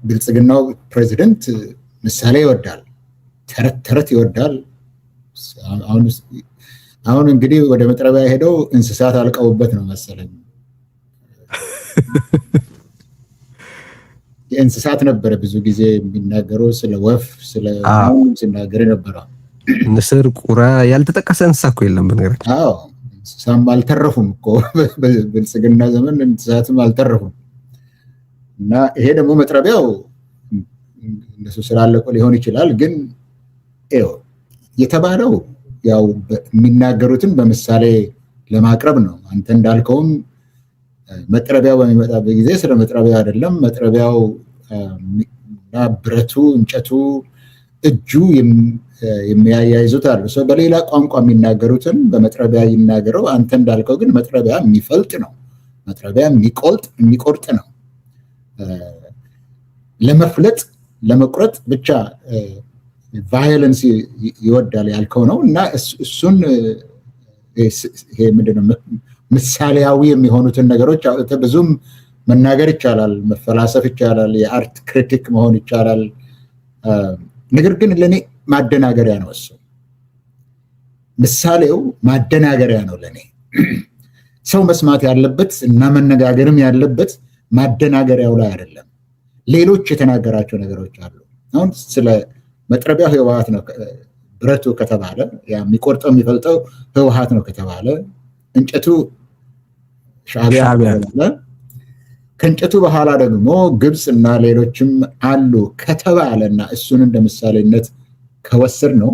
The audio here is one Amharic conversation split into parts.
ብልጽግናው ፕሬዚደንት ምሳሌ ይወዳል፣ ተረት ይወዳል። አሁን እንግዲህ ወደ መጥረቢያ ሄደው እንስሳት አልቀውበት ነው መሰለኝ። የእንስሳት ነበረ ብዙ ጊዜ የሚናገረው፣ ስለ ወፍ ስለ ሲናገር ነበረው። ንስር፣ ቁራ ያልተጠቀሰ እንስሳ እኮ የለም በነገራችን። አዎ እንስሳም አልተረፉም እኮ በብልጽግና ዘመን እንስሳትም አልተረፉም። እና ይሄ ደግሞ መጥረቢያው እነሱ ስላለቁ ሊሆን ይችላል። ግን የተባለው ያው የሚናገሩትን በምሳሌ ለማቅረብ ነው። አንተ እንዳልከውም መጥረቢያው በሚመጣበት ጊዜ ስለ መጥረቢያው አይደለም። መጥረቢያው እና ብረቱ፣ እንጨቱ፣ እጁ የሚያያይዙት አሉ። ሰው በሌላ ቋንቋ የሚናገሩትን በመጥረቢያ ይናገረው። አንተ እንዳልከው ግን መጥረቢያ የሚፈልጥ ነው። መጥረቢያ የሚቆርጥ ነው። ለመፍለጥ ለመቁረጥ ብቻ ቫዮለንስ ይወዳል ያልከው ነው። እና እሱን ይሄ ምንድነው ምሳሌያዊ የሚሆኑትን ነገሮች ብዙም መናገር ይቻላል፣ መፈላሰፍ ይቻላል፣ የአርት ክሪቲክ መሆን ይቻላል። ነገር ግን ለኔ ማደናገሪያ ነው። እሱ ምሳሌው ማደናገሪያ ነው ለኔ። ሰው መስማት ያለበት እና መነጋገርም ያለበት ማደናገሪያው ላይ አይደለም። ሌሎች የተናገራቸው ነገሮች አሉ። አሁን ስለ መጥረቢያው ህወሓት ነው ብረቱ ከተባለ፣ የሚቆርጠው የሚፈልጠው ህወሓት ነው ከተባለ፣ እንጨቱ ሻዕቢያ ከተባለ፣ ከእንጨቱ በኋላ ደግሞ ግብፅ እና ሌሎችም አሉ ከተባለ እና እሱን እንደ ምሳሌነት ከወሰድ ነው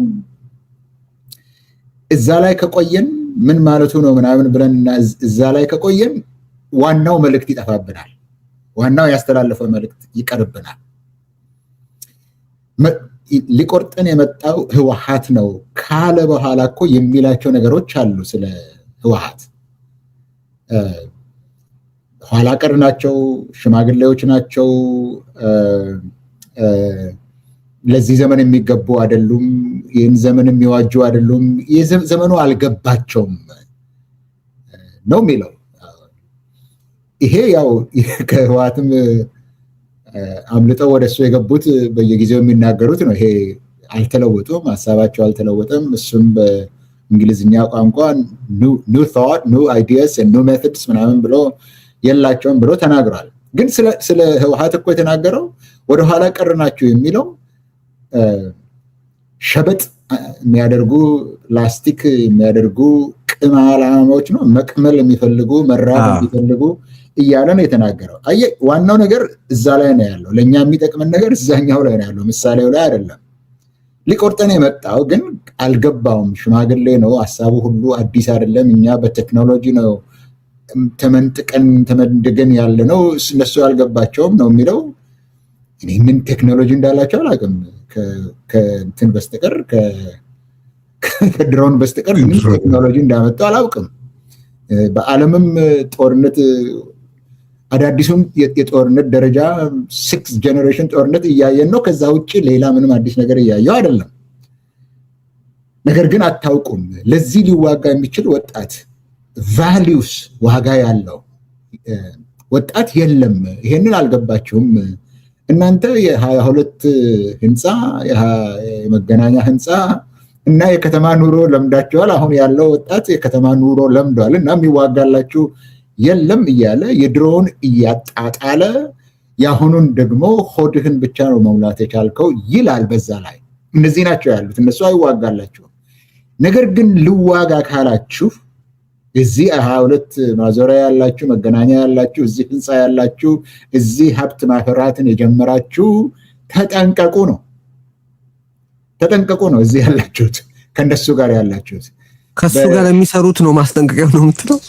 እዛ ላይ ከቆየን ምን ማለቱ ነው ምናምን ብለን እና እዛ ላይ ከቆየን ዋናው መልእክት ይጠፋብናል። ዋናው ያስተላለፈው መልእክት ይቀርብናል። ሊቆርጠን የመጣው ህወሓት ነው ካለ በኋላ እኮ የሚላቸው ነገሮች አሉ ስለ ህወሓት። ኋላ ቀር ናቸው፣ ሽማግሌዎች ናቸው፣ ለዚህ ዘመን የሚገቡ አይደሉም፣ ይህን ዘመን የሚዋጁ አይደሉም፣ ዘመኑ አልገባቸውም ነው የሚለው። ይሄ ያው ከህወሓትም አምልጠው ወደ እሱ የገቡት በየጊዜው የሚናገሩት ነው። ይሄ አልተለወጡም፣ ሀሳባቸው አልተለወጠም። እሱም በእንግሊዝኛ ቋንቋ ኒው ቶት ኒው አይዲያስ ኒው ሜቶድስ ምናምን ብሎ የላቸውም ብሎ ተናግሯል። ግን ስለ ህወሓት እኮ የተናገረው ወደኋላ ቀር ናቸው የሚለው ሸበጥ የሚያደርጉ ላስቲክ የሚያደርጉ ቅማላሞች ነው፣ መቅመል የሚፈልጉ መራብ የሚፈልጉ እያለ ነው የተናገረው። አየህ፣ ዋናው ነገር እዛ ላይ ነው ያለው። ለእኛ የሚጠቅመን ነገር እዛኛው ላይ ነው ያለው፣ ምሳሌው ላይ አይደለም። ሊቆርጠን የመጣው ግን አልገባውም። ሽማግሌ ነው፣ ሀሳቡ ሁሉ አዲስ አይደለም። እኛ በቴክኖሎጂ ነው ተመንድገን ያለ ነው፣ እነሱ ያልገባቸውም ነው የሚለው። እኔ ምን ቴክኖሎጂ እንዳላቸው አላውቅም ከእንትን በስተቀር ከድሮን በስተቀር ምን ቴክኖሎጂ እንዳመጡ አላውቅም። በዓለምም ጦርነት አዳዲሱም የጦርነት ደረጃ 6 ጀነሬሽን ጦርነት እያየን ነው። ከዛ ውጭ ሌላ ምንም አዲስ ነገር እያየው አይደለም። ነገር ግን አታውቁም። ለዚህ ሊዋጋ የሚችል ወጣት ቫሊዩስ ዋጋ ያለው ወጣት የለም። ይሄንን አልገባችሁም እናንተ። የ22 ህንፃ የመገናኛ ህንፃ እና የከተማ ኑሮ ለምዳችኋል። አሁን ያለው ወጣት የከተማ ኑሮ ለምዷል እና የሚዋጋላችሁ የለም እያለ የድሮውን እያጣጣለ የአሁኑን ደግሞ ሆድህን ብቻ ነው መሙላት የቻልከው ይላል። በዛ ላይ እነዚህ ናቸው ያሉት፣ እነሱ አይዋጋላችሁም። ነገር ግን ልዋጋ ካላችሁ እዚህ 22 ማዞሪያ ያላችሁ፣ መገናኛ ያላችሁ፣ እዚህ ህንፃ ያላችሁ፣ እዚህ ሀብት ማፈራትን የጀመራችሁ ተጠንቀቁ ነው። ተጠንቀቁ ነው እዚህ ያላችሁት፣ ከእነሱ ጋር ያላችሁት። ከሱ ጋር የሚሰሩት ነው ማስጠንቀቂያው ነው የምትለው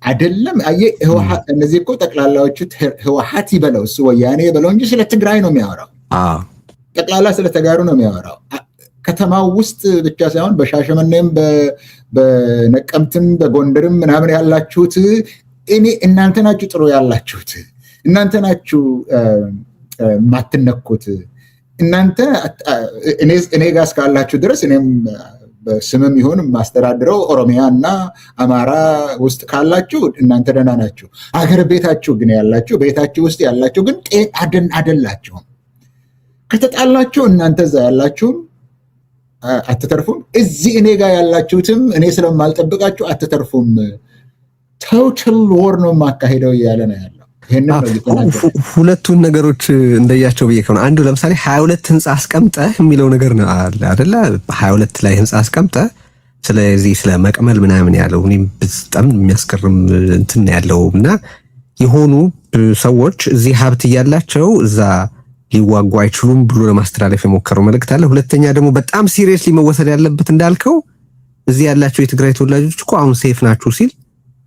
አይደለም። አየህ፣ እነዚህ እኮ ጠቅላላዎቹ ህወሓት ይበለው እሱ ወያኔ ይበለው እንጂ ስለ ትግራይ ነው የሚያወራው። ጠቅላላ ስለ ተጋሩ ነው የሚያወራው። ከተማው ውስጥ ብቻ ሳይሆን በሻሸመኔም በነቀምትም በጎንደርም ምናምን ያላችሁት እናንተ ናችሁ ጥሩ ያላችሁት፣ እናንተ ናችሁ ማትነኩት። እናንተ እኔ ጋር እስካላችሁ ድረስ እኔም በስምም ይሁን ማስተዳድረው ኦሮሚያ እና አማራ ውስጥ ካላችሁ እናንተ ደህና ናችሁ። አገር ቤታችሁ ግን ያላችሁ ቤታችሁ ውስጥ ያላችሁ ግን አይደላችሁም። ከተጣላችሁ እናንተ እዛ ያላችሁም አትተርፉም፣ እዚህ እኔ ጋር ያላችሁትም እኔ ስለማልጠብቃችሁ አትተርፉም። ቶታል ዎር ነው ማካሄደው እያለ ነው ያለው። ሁለቱን ነገሮች እንደያቸው ብዬ ከሆነ አንዱ ለምሳሌ 22 ህንጻ አስቀምጠህ የሚለው ነገር ነው አይደለ? 22 ላይ ህንጻ አስቀምጠህ ስለዚህ ስለ መቅመል ምናምን ያለው እኔም በጣም የሚያስገርም እንትን ያለው እና የሆኑ ሰዎች እዚህ ሀብት እያላቸው እዛ ሊዋጉ አይችሉም ብሎ ለማስተላለፍ የሞከረው መልእክት አለ። ሁለተኛ ደግሞ በጣም ሲሪየስሊ መወሰድ ያለበት እንዳልከው እዚህ ያላቸው የትግራይ ተወላጆች እኮ አሁን ሴፍ ናችሁ ሲል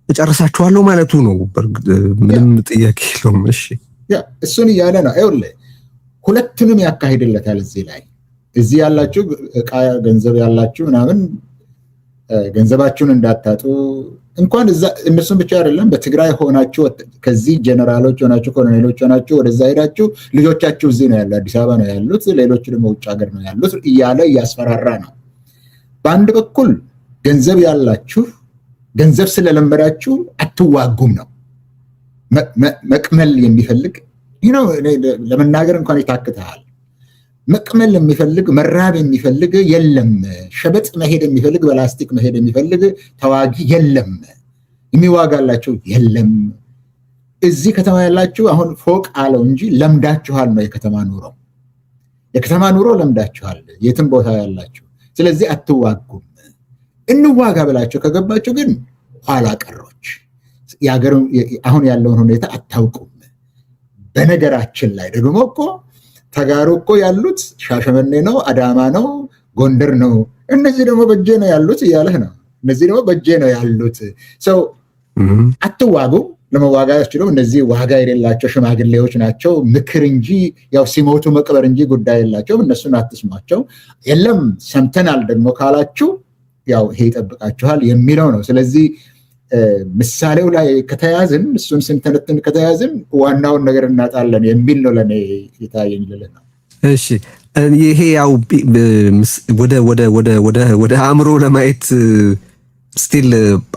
እጨርሳችኋለሁ ማለቱ ነው። ምንም ጥያቄ የለውም። እሺ እሱን እያለ ነው። ይኸውልህ ሁለቱንም ያካሂድለታል። እዚህ ያላችሁ ዕቃ ገንዘብ ያላችሁ ምናምን ገንዘባችሁን እንዳታጡ እንኳን እነሱም ብቻ አይደለም፣ በትግራይ ሆናችሁ ከዚህ ጀነራሎች ሆናችሁ ኮሎኔሎች ሆናችሁ ወደዛ ሄዳችሁ ልጆቻችሁ እዚህ ነው ያሉት፣ አዲስ አበባ ነው ያሉት፣ ሌሎቹ ደግሞ ውጭ ሀገር ነው ያሉት እያለ እያስፈራራ ነው። በአንድ በኩል ገንዘብ ያላችሁ ገንዘብ ስለለመዳችሁ አትዋጉም ነው። መቅመል የሚፈልግ ለመናገር እንኳን ይታክታል። መቅመል የሚፈልግ መራብ የሚፈልግ የለም። ሸበጥ መሄድ የሚፈልግ በላስቲክ መሄድ የሚፈልግ ተዋጊ የለም። የሚዋጋላችሁ የለም። እዚህ ከተማ ያላችሁ አሁን ፎቅ አለው እንጂ ለምዳችኋል ነው የከተማ ኑሮ ለምዳችኋል፣ የትም ቦታ ያላችሁ። ስለዚህ አትዋጉም። እንዋጋ ብላችሁ ከገባችሁ ግን ኋላ ቀሮች፣ አሁን ያለውን ሁኔታ አታውቁም። በነገራችን ላይ ደግሞ እኮ ተጋሩ እኮ ያሉት ሻሸመኔ ነው፣ አዳማ ነው፣ ጎንደር ነው። እነዚህ ደግሞ በእጄ ነው ያሉት እያለህ ነው። እነዚህ ደግሞ በእጄ ነው ያሉት። ሰው አትዋጉ። ለመዋጋት ያስችለው እነዚህ ዋጋ የሌላቸው ሽማግሌዎች ናቸው። ምክር እንጂ ያው ሲሞቱ መቅበር እንጂ ጉዳይ የላቸውም። እነሱን አትስሟቸው። የለም ሰምተናል ደግሞ ካላችሁ ያው ይሄ ይጠብቃችኋል የሚለው ነው። ስለዚህ ምሳሌው ላይ ከተያዝን እሱን ስንተነትን ከተያዝን ዋናውን ነገር እናጣለን የሚል ነው ለእኔ የታየኝ ልልህ ነው። እሺ ይሄ ያው ወደ አእምሮ ለማየት ስቲል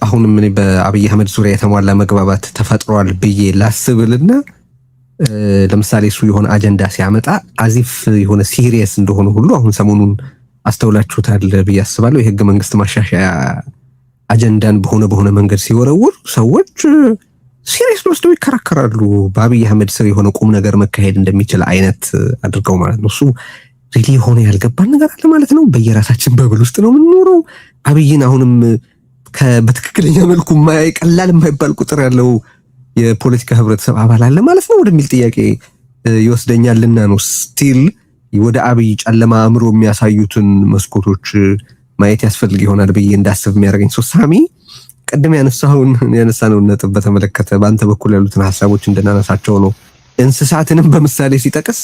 አሁንም እኔ በአብይ አህመድ ዙሪያ የተሟላ መግባባት ተፈጥሯል ብዬ ላስብልና ለምሳሌ እሱ የሆነ አጀንዳ ሲያመጣ አዚፍ የሆነ ሲሪየስ እንደሆነ ሁሉ አሁን ሰሞኑን አስተውላችሁታል ብዬ አስባለሁ። የህገ መንግስት ማሻሻያ አጀንዳን በሆነ መንገድ ሲወረውር ሰዎች ሲሪየስ ወስደው ይከራከራሉ። በአብይ አህመድ ስር የሆነ ቁም ነገር መካሄድ እንደሚችል አይነት አድርገው ማለት ነው። እሱ ሪሊ የሆነ ያልገባን ነገር አለ ማለት ነው። በየራሳችን በብል ውስጥ ነው የምንኖረው። አብይን አሁንም በትክክለኛ መልኩ ቀላል የማይባል ቁጥር ያለው የፖለቲካ ህብረተሰብ አባል አለ ማለት ነው ወደሚል ጥያቄ ይወስደኛልና ነው ስቲል ወደ አብይ ጨለማ አእምሮ የሚያሳዩትን መስኮቶች ማየት ያስፈልግ ይሆናል ብዬ እንዳስብ የሚያደርገኝ። ሳሚ ቅድም ያነሳነውን ነጥብ በተመለከተ በአንተ በኩል ያሉትን ሀሳቦች እንድናነሳቸው ነው። እንስሳትንም በምሳሌ ሲጠቅስ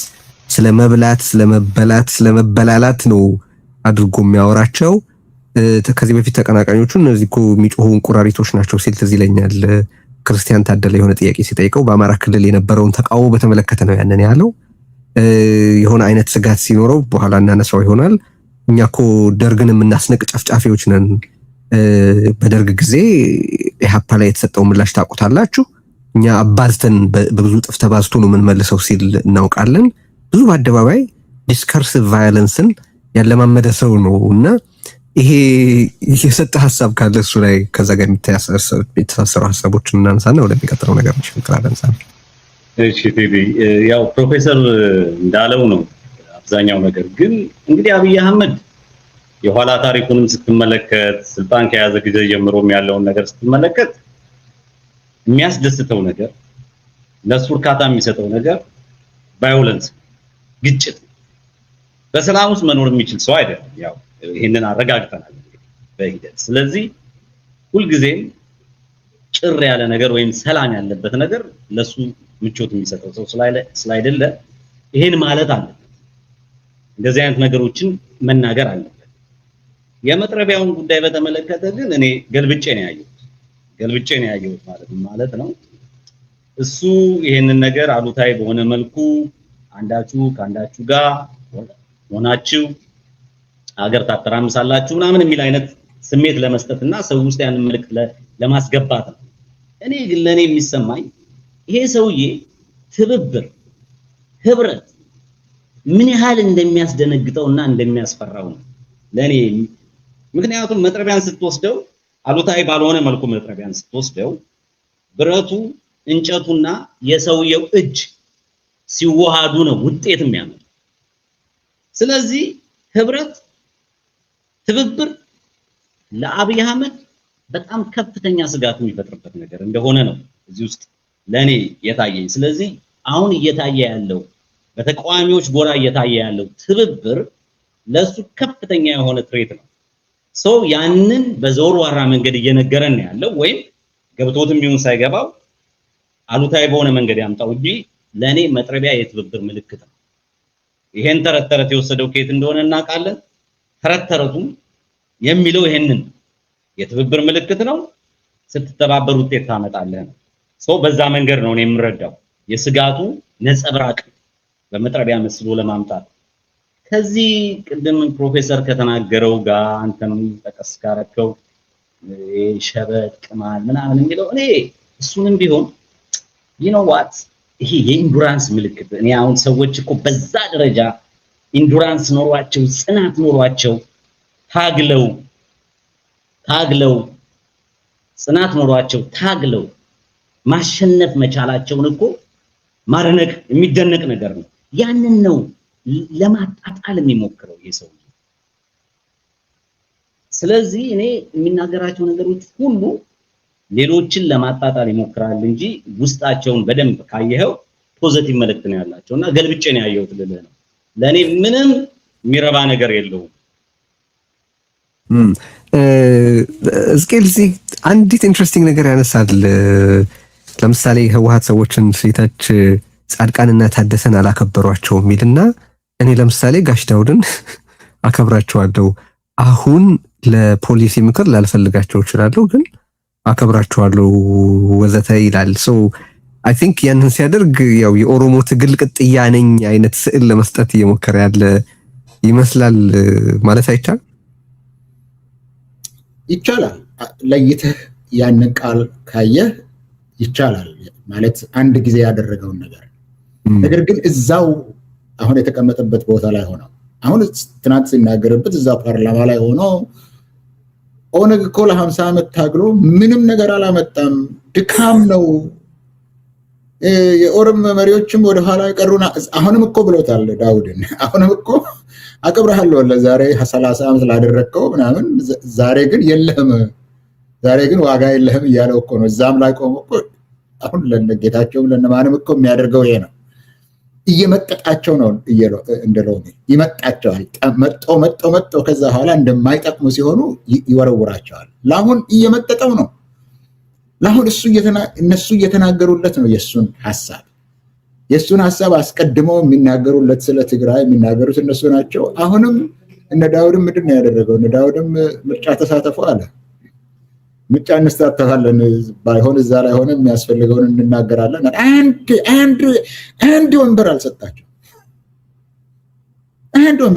ስለ መብላት፣ ስለመበላት፣ ስለመበላላት ነው አድርጎ የሚያወራቸው። ከዚህ በፊት ተቀናቃኞቹ እነዚህ እኮ የሚጮሁ እንቁራሪቶች ናቸው ሲል ትዝ ይለኛል። ክርስቲያን ታደለ የሆነ ጥያቄ ሲጠይቀው በአማራ ክልል የነበረውን ተቃውሞ በተመለከተ ነው ያንን ያለው። የሆነ አይነት ስጋት ሲኖረው በኋላ እናነሳው ይሆናል። እኛ እኮ ደርግን የምናስነቅ ጨፍጫፊዎች ነን። በደርግ ጊዜ ኢህአፓ ላይ የተሰጠው ምላሽ ታውቁታላችሁ። እኛ አባዝተን በብዙ ጥፍ ተባዝቶ ነው የምንመልሰው ሲል እናውቃለን። ብዙ በአደባባይ ዲስከርሲቭ ቫዮለንስን ያለማመደ ሰው ነው እና ይሄ የሰጠ ሀሳብ ካለ እሱ ላይ ከዛ ጋር የተሳሰሩ ሀሳቦችን እናነሳና ወደሚቀጥለው ነገር እንሽክራለን። እሺ ቴዲ፣ ያው ፕሮፌሰር እንዳለው ነው አብዛኛው ነገር። ግን እንግዲህ አብይ አህመድ የኋላ ታሪኩንም ስትመለከት ስልጣን ከያዘ ጊዜ ጀምሮም ያለውን ነገር ስትመለከት የሚያስደስተው ነገር ለሱ እርካታ የሚሰጠው ነገር ቫዮለንስ፣ ግጭት፣ በሰላም ውስጥ መኖር የሚችል ሰው አይደለም። ያው ይሄንን አረጋግጠናል በሂደት። ስለዚህ ሁልጊዜም ጭር ያለ ነገር ወይም ሰላም ያለበት ነገር ለሱ ምቾት የሚሰጠው ሰው ስላይደለ ይሄን ማለት አለበት። እንደዚህ አይነት ነገሮችን መናገር አለበት። የመጥረቢያውን ጉዳይ በተመለከተ ግን እኔ ገልብጬ ነው ያየሁት ማለት ነው። እሱ ይሄንን ነገር አሉታዊ በሆነ መልኩ አንዳችሁ ከአንዳችሁ ጋር ሆናችሁ ሀገር ታተራምሳላችሁ ምናምን የሚል አይነት ስሜት ለመስጠትና ሰው ውስጥ ያንን መልእክት ለማስገባት ነው። እኔ ግን ለኔ የሚሰማኝ ይሄ ሰውዬ ትብብር፣ ህብረት ምን ያህል እንደሚያስደነግጠውና እንደሚያስፈራው ነው ለኔ። ምክንያቱም መጥረቢያን ስትወስደው አሉታዊ ባልሆነ መልኩ መጥረቢያን ስትወስደው ብረቱ እንጨቱና የሰውየው እጅ ሲዋሃዱ ነው ውጤት የሚያመጣው። ስለዚህ ህብረት ትብብር ለአብይ አህመድ በጣም ከፍተኛ ስጋት የሚፈጥርበት ነገር እንደሆነ ነው እዚህ ውስጥ ለኔ የታየኝ። ስለዚህ አሁን እየታየ ያለው በተቃዋሚዎች ጎራ እየታየ ያለው ትብብር ለሱ ከፍተኛ የሆነ ትሬት ነው። ሰው ያንን በዘወርዋራ መንገድ እየነገረን ያለው ወይም ገብቶትም ይሁን ሳይገባው አሉታዊ በሆነ መንገድ ያምጣው እንጂ ለኔ መጥረቢያ የትብብር ምልክት ነው። ይሄን ተረት የወሰደው ከየት እንደሆነ እናውቃለን። ተረቱም የሚለው ይሄንን የትብብር ምልክት ነው፣ ስትተባበር ውጤት ታመጣለህ ነው። ሰው በዛ መንገድ ነው እኔ የምረዳው የስጋቱ ነጸብራቅ በመጥረቢያ መስሎ ለማምጣት። ከዚህ ቅድም ፕሮፌሰር ከተናገረው ጋር አንተም ተቀስ ካረከው ሸበጥ ቅማል ምናምን የሚለው እኔ እሱንም ቢሆን what ይሄ የኢንዱራንስ ምልክት እኔ አሁን ሰዎች እኮ በዛ ደረጃ ኢንዱራንስ ኖሯቸው ጽናት ኖሯቸው ታግለው ጽናት ኖሯቸው ታግለው ማሸነፍ መቻላቸውን እኮ ማረነቅ የሚደነቅ ነገር ነው። ያንን ነው ለማጣጣል የሚሞክረው የሰው። ስለዚህ እኔ የሚናገራቸው ነገሮች ሁሉ ሌሎችን ለማጣጣል ይሞክራል እንጂ ውስጣቸውን በደንብ ካየኸው ፖዚቲቭ መልእክት ነው ያላቸውና ገልብጬ ነው ያየሁት ልልህ ነው። ለኔ ምንም የሚረባ ነገር የለውም። እስኪልዚ አንዲት ኢንትረስቲንግ ነገር ያነሳል። ለምሳሌ ህወሓት ሰዎችን ሲተች ጻድቃንና ታደሰን አላከበሯቸውም የሚልና እኔ ለምሳሌ ጋሽ ዳውድን አከብራቸዋለሁ። አሁን ለፖሊሲ ምክር ላልፈልጋቸው እችላለሁ፣ ግን አከብራቸዋለሁ ወዘተ ይላል። ሶ አይ ቲንክ ያንን ሲያደርግ ያው የኦሮሞ ትግል ቅጥያ ነኝ አይነት ስዕል ለመስጠት እየሞከረ ያለ ይመስላል ማለት አይቻልም? ይቻላል። ለይተህ ያንን ቃል ካየህ ይቻላል ማለት አንድ ጊዜ ያደረገውን ነገር ግን እዛው አሁን የተቀመጠበት ቦታ ላይ ሆኖ አሁን ትናንት ሲናገርበት እዛው ፓርላማ ላይ ሆኖ ኦነግ እኮ ለ50 ዓመት ታግሎ ምንም ነገር አላመጣም፣ ድካም ነው፣ የኦሮሞ መሪዎችም ወደ ኋላ ይቀሩና አሁንም እኮ ብሎታል ዳውድን። አሁንም እኮ አከብርሃለሁ ለዛሬ 30 ዓመት ላደረከው ምናምን፣ ዛሬ ግን የለህም፣ ዛሬ ግን ዋጋ የለህም እያለው እኮ ነው። እዛም ላይ ቆሞ እኮ አሁን ለጌታቸውም ለነማንም እኮ የሚያደርገው ይሄ ነው። እየመጠጣቸው ነው እንደለው ይመጣቸዋል። መጦ ከዛ በኋላ እንደማይጠቅሙ ሲሆኑ ይወረውራቸዋል። ለአሁን እየመጠጠው ነው። ለአሁን እነሱ እየተናገሩለት ነው የሱን ሐሳብ አስቀድመው የሚናገሩለት ስለ ትግራይ የሚናገሩት እነሱ ናቸው። አሁንም እነ ዳውድም ምንድን ነው ያደረገው? እነ ዳውድም ምርጫ ተሳተፉ አለ። ምርጫ እንሳተፋለን፣ ባይሆን እዛ ላይ ሆነ የሚያስፈልገውን እንናገራለን። አንድ ወንበር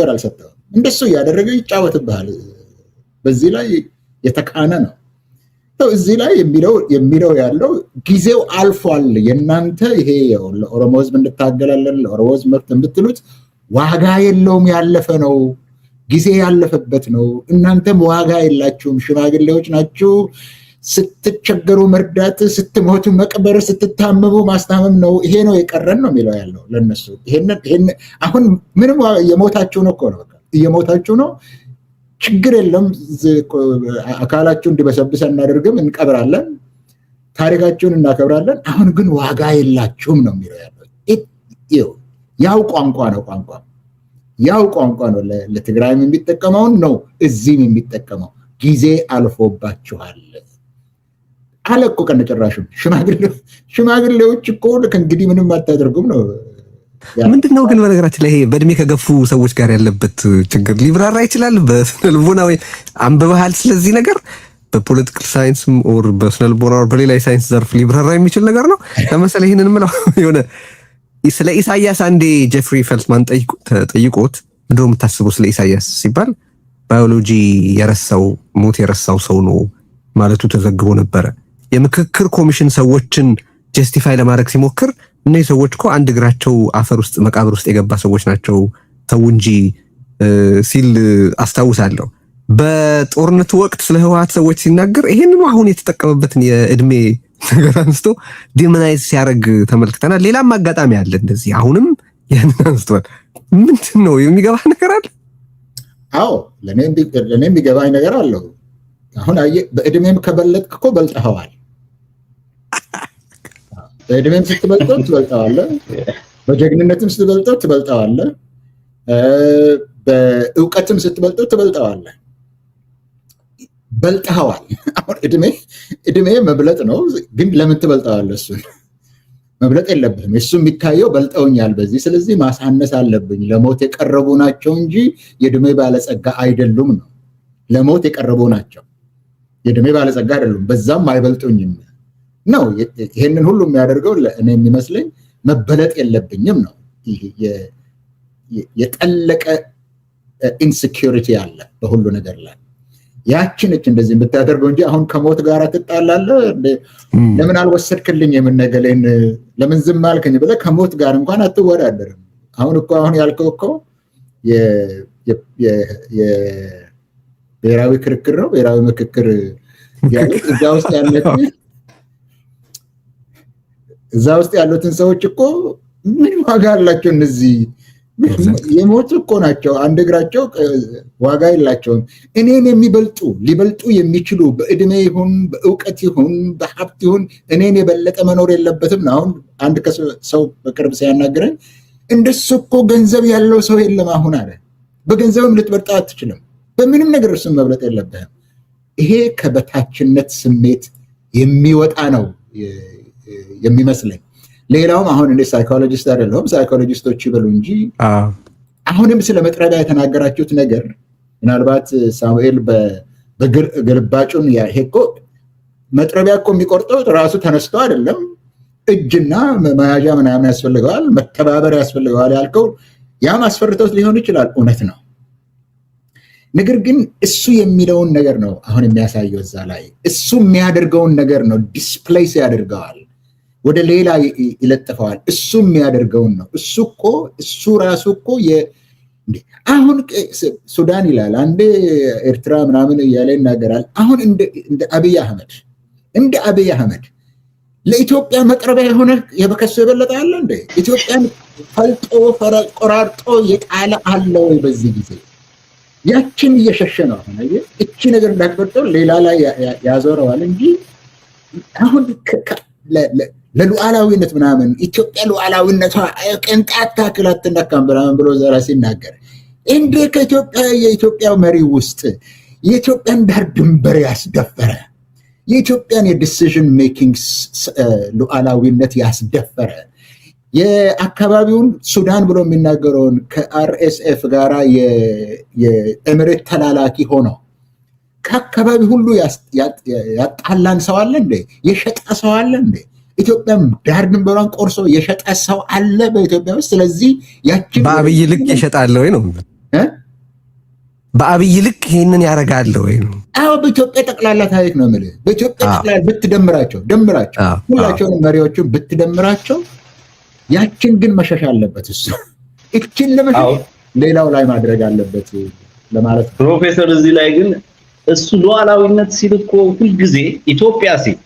አልሰጣቸው፣ እንደሱ እያደረገ ይጫወትብሃል። በዚህ ላይ የተቃነ ነው። እዚህ ላይ የሚለው ያለው ጊዜው አልፏል። የእናንተ ይሄ ለኦሮሞ ህዝብ እንታገላለን ለኦሮሞ ህዝብ መብት የምትሉት ዋጋ የለውም፣ ያለፈ ነው፣ ጊዜ ያለፈበት ነው። እናንተም ዋጋ የላችሁም፣ ሽማግሌዎች ናችሁ። ስትቸገሩ መርዳት፣ ስትሞቱ መቅበር፣ ስትታመሙ ማስታመም ነው። ይሄ ነው የቀረን ነው የሚለው ያለው ለነሱ። አሁን ምንም እየሞታችሁ ነው እኮ ነው፣ እየሞታችሁ ነው። ችግር የለም፣ አካላችሁ እንዲበሰብስ እናደርግም፣ እንቀብራለን፣ ታሪካችሁን እናከብራለን። አሁን ግን ዋጋ የላችሁም ነው የሚለው ያለው። ያው ቋንቋ ነው ለትግራይም የሚጠቀመውን ነው እዚህም የሚጠቀመው። ጊዜ አልፎባችኋል አለ እኮ ከነጭራሹ። ሽማግሌዎች እኮ ከእንግዲህ ምንም አታደርጉም ነው። ምንድነው ግን በነገራችን ላይ ይሄ በእድሜ ከገፉ ሰዎች ጋር ያለበት ችግር ሊብራራ ይችላል? በስነልቦና ወይ አንብበሃል ስለዚህ ነገር? በፖለቲካል ሳይንስም ኦር በስነልቦና ኦር በሌላ ሳይንስ ዘርፍ ሊብራራ የሚችል ነገር ነው። ለምሳሌ ይሄንን ምለው የሆነ ስለ ኢሳያስ አንዴ ጄፍሪ ፈልትማን ጠይቆት እንደው የምታስበው ስለ ኢሳያስ ሲባል ባዮሎጂ ሞት የረሳው ሰው ነው ማለቱ ተዘግቦ ነበረ። የምክክር ኮሚሽን ሰዎችን ጀስቲፋይ ለማድረግ ሲሞክር እነዚህ ሰዎች እኮ አንድ እግራቸው አፈር ውስጥ መቃብር ውስጥ የገባ ሰዎች ናቸው ተው እንጂ ሲል አስታውሳለሁ። በጦርነቱ ወቅት ስለ ህወሓት ሰዎች ሲናገር ይሄንኑ አሁን የተጠቀመበትን የእድሜ ነገር አንስቶ ዲሞናይዝ ሲያደርግ ተመልክተናል። ሌላም አጋጣሚ አለ እንደዚህ አሁንም ያንን አንስቷል። ምንድን ነው የሚገባህ ነገር አለ? አዎ ለእኔ የሚገባኝ ነገር አለው። አሁን በእድሜም ከበለጥክ እኮ በልጠኸዋል። በእድሜም ስትበልጠው ትበልጠዋለህ፣ በጀግንነትም ስትበልጠው ትበልጠዋለህ፣ በእውቀትም ስትበልጠው ትበልጠዋለህ። በልጠኸዋል። አሁን እድሜ መብለጥ ነው፣ ግን ለምን ትበልጠዋለህ? እሱን መብለጥ የለብህም። እሱ የሚታየው በልጠውኛል በዚህ፣ ስለዚህ ማሳነስ አለብኝ። ለሞት የቀረቡ ናቸው እንጂ የእድሜ ባለጸጋ አይደሉም ነው። ለሞት የቀረቡ ናቸው፣ የእድሜ ባለጸጋ አይደሉም፣ በዛም አይበልጡኝም ነው። ይሄንን ሁሉ የሚያደርገው እኔ የሚመስለኝ መበለጥ የለብኝም ነው። የጠለቀ ኢንሴኪሪቲ አለ በሁሉ ነገር ላይ። ያችንች እንደዚህ የምታደርገው እንጂ አሁን ከሞት ጋር ትጣላለህ። ለምን አልወሰድክልኝ የምነገሌን ለምን ዝም አልከኝ ብለህ ከሞት ጋር እንኳን አትወዳደርም። አሁን ያልከው እኮ ብሔራዊ ክርክር ነው፣ ብሔራዊ ምክክር ያሉት እዛ ውስጥ ያሉትን ሰዎች እኮ ምን ዋጋ አላቸው? እነዚህ የሞቱ እኮ ናቸው። አንድ እግራቸው ዋጋ የላቸውም። እኔን ሊበልጡ የሚችሉ በእድሜ ይሁን በእውቀት ይሁን በሀብት ይሁን እኔን የበለጠ መኖር የለበትም ነው። አሁን አንድ ሰው በቅርብ ሲያናግረኝ እንደሱ እኮ ገንዘብ ያለው ሰው የለም አሁን አለ። በገንዘብም ልትበልጠው አትችልም። በምንም ነገር እሱን መብለጥ የለብህም። ይሄ ከበታችነት ስሜት የሚወጣ ነው የሚመስለኝ። ሌላውም አሁን እንደ ሳይኮሎጂስት አይደለሁም፣ ሳይኮሎጂስቶች ይበሉ እንጂ አሁንም ስለ መጥረቢያ የተናገራችሁት ነገር ምናልባት ሳሙኤል በግልባጩን ይሄ እኮ መጥረቢያ እኮ የሚቆርጠው ራሱ ተነስቶ አይደለም። እጅና መያዣ ምናምን ያስፈልገዋል፣ መተባበር ያስፈልገዋል ያልከው ያም አስፈርቶት ሊሆን ይችላል። እውነት ነው። ነገር ግን እሱ የሚለውን ነገር ነው አሁን የሚያሳየው። እዛ ላይ እሱ የሚያደርገውን ነገር ነው ዲስፕሌስ ያደርገዋል፣ ወደ ሌላ ይለጥፈዋል። እሱ የሚያደርገውን ነው። እሱ ራሱ እኮ አሁን ሱዳን ይላል፣ አንዴ ኤርትራ ምናምን እያለ ይናገራል። አሁን እንደ አብይ አህመድ ለኢትዮጵያ መቅረቢያ የሆነ ከሱ የበለጠ አለ እንደ? ኢትዮጵያን ፈልጦ ቆራርጦ የጣለ አለ ወይ? በዚህ ጊዜ ያችን እየሸሸ ነው። አሁን እቺ ነገር እንዳትቆርጠው ሌላ ላይ ያዞረዋል እንጂ አሁን ለሉዓላዊነት ምናምን ኢትዮጵያ ሉዓላዊነቷ ቅንጣት ታክል አትነካም ምናምን ብሎ ዘራ ሲናገር እንዴ የኢትዮጵያ መሪ ውስጥ የኢትዮጵያን ዳር ድንበር ያስደፈረ የኢትዮጵያን የዲሲዥን ሜኪንግ ሉዓላዊነት ያስደፈረ የአካባቢውን ሱዳን ብሎ የሚናገረውን ከአርኤስኤፍ ጋራ የኤምሬት ተላላኪ ሆነው ከአካባቢ ሁሉ ያጣላን ሰው አለ እንዴ? የሸጠ ሰው አለ እንዴ? ኢትዮጵያም ዳር ድንበሯን ቆርሶ የሸጠ ሰው አለ በኢትዮጵያ ውስጥ። ስለዚህ ያችን በአብይ ልክ የሸጣለ ወይ ነው? በአብይ ልክ ይሄንን ያደርጋል ወይ ነው? አዎ በኢትዮጵያ ጠቅላላ ታሪክ ነው የምልህ። በኢትዮጵያ ጠቅላላ ብትደምራቸው ሁላቸውን መሪዎቹን ብትደምራቸው ያችን ግን መሸሽ አለበት እሱ። እችን ለመሸሽ ሌላው ላይ ማድረግ አለበት ለማለት ነው። ፕሮፌሰር እዚህ ላይ ግን እሱ ሉዓላዊነት ሲል እኮ ሁልጊዜ ኢትዮጵያ ሲል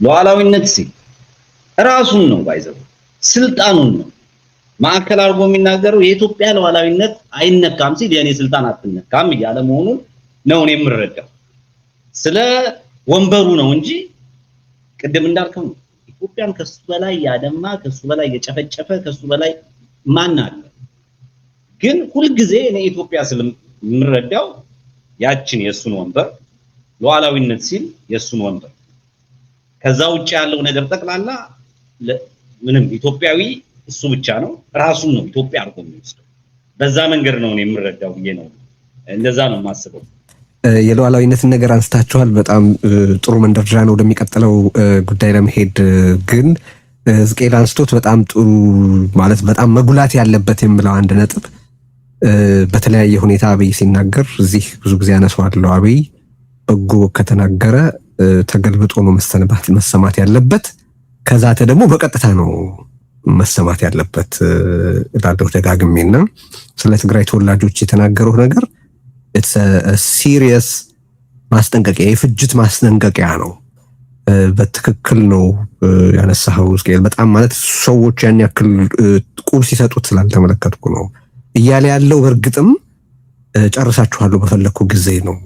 ሉዓላዊነት ሲል ራሱን ነው ባይዘው ስልጣኑን ነው ማዕከል አድርጎ የሚናገረው። የኢትዮጵያ ሉዓላዊነት አይነካም ሲል የኔ ስልጣን አትነካም እያለ መሆኑን ነው እኔ የምረዳው። ስለ ወንበሩ ነው እንጂ ቅድም እንዳልከው ኢትዮጵያን ከሱ በላይ ያደማ ከሱ በላይ የጨፈጨፈ ከሱ በላይ ማን አለ? ግን ሁልጊዜ እኔ ኢትዮጵያ ስለምረዳው ያችን የሱን ወንበር ሉዓላዊነት ሲል የሱን ወንበር ከዛ ውጭ ያለው ነገር ጠቅላላ ምንም ኢትዮጵያዊ እሱ ብቻ ነው፣ ራሱን ነው ኢትዮጵያ አድርጎ የሚወስደው። በዛ መንገድ ነው እኔ የምረዳው ብዬ ነው እንደዛ ነው የማስበው። የሉዓላዊነትን ነገር አንስታችኋል። በጣም ጥሩ መንደርደሪያ ነው ወደሚቀጥለው ጉዳይ ለመሄድ። ግን ሕዝቅኤል አንስቶት በጣም ጥሩ ማለት በጣም መጉላት ያለበት የምለው አንድ ነጥብ በተለያየ ሁኔታ አብይ ሲናገር እዚህ ብዙ ጊዜ አነሳዋለሁ። አብይ በጎ ከተናገረ ተገልብጦ ነው መሰማት ያለበት። ከዛተ ደግሞ በቀጥታ ነው መሰማት ያለበት እላለሁ ደጋግሜና ስለ ትግራይ ተወላጆች የተናገረው ነገር ሲሪየስ ማስጠንቀቂያ የፍጅት ማስጠንቀቂያ ነው። በትክክል ነው ያነሳው እስኬል በጣም ማለት ሰዎች ያን ያክል ቁብ ሲሰጡት ስላልተመለከትኩ ነው እያለ ያለው። በእርግጥም ጨርሳችኋለሁ በፈለኩ ጊዜ ነው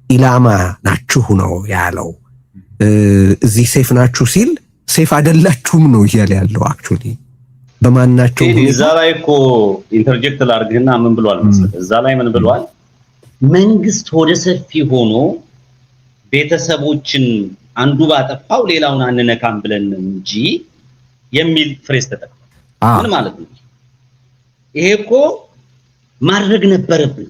ኢላማ ናችሁ ነው ያለው። እዚህ ሴፍ ናችሁ ሲል ሴፍ አይደላችሁም ነው እያለ ያለው። አክቹሊ በማናቸው እዛ ላይ እኮ ኢንተርጀክት ላድርግና ምን ብሏል መሰለህ? እዛ ላይ ምን ብሏል? መንግስት ወደ ሰፊ ሆኖ ቤተሰቦችን አንዱ ባጠፋው ሌላውን አንነካም ብለን እንጂ የሚል ፍሬዝ ተጠቅሟል። ምን ማለት ነው? ይሄ እኮ ማድረግ ነበረብን።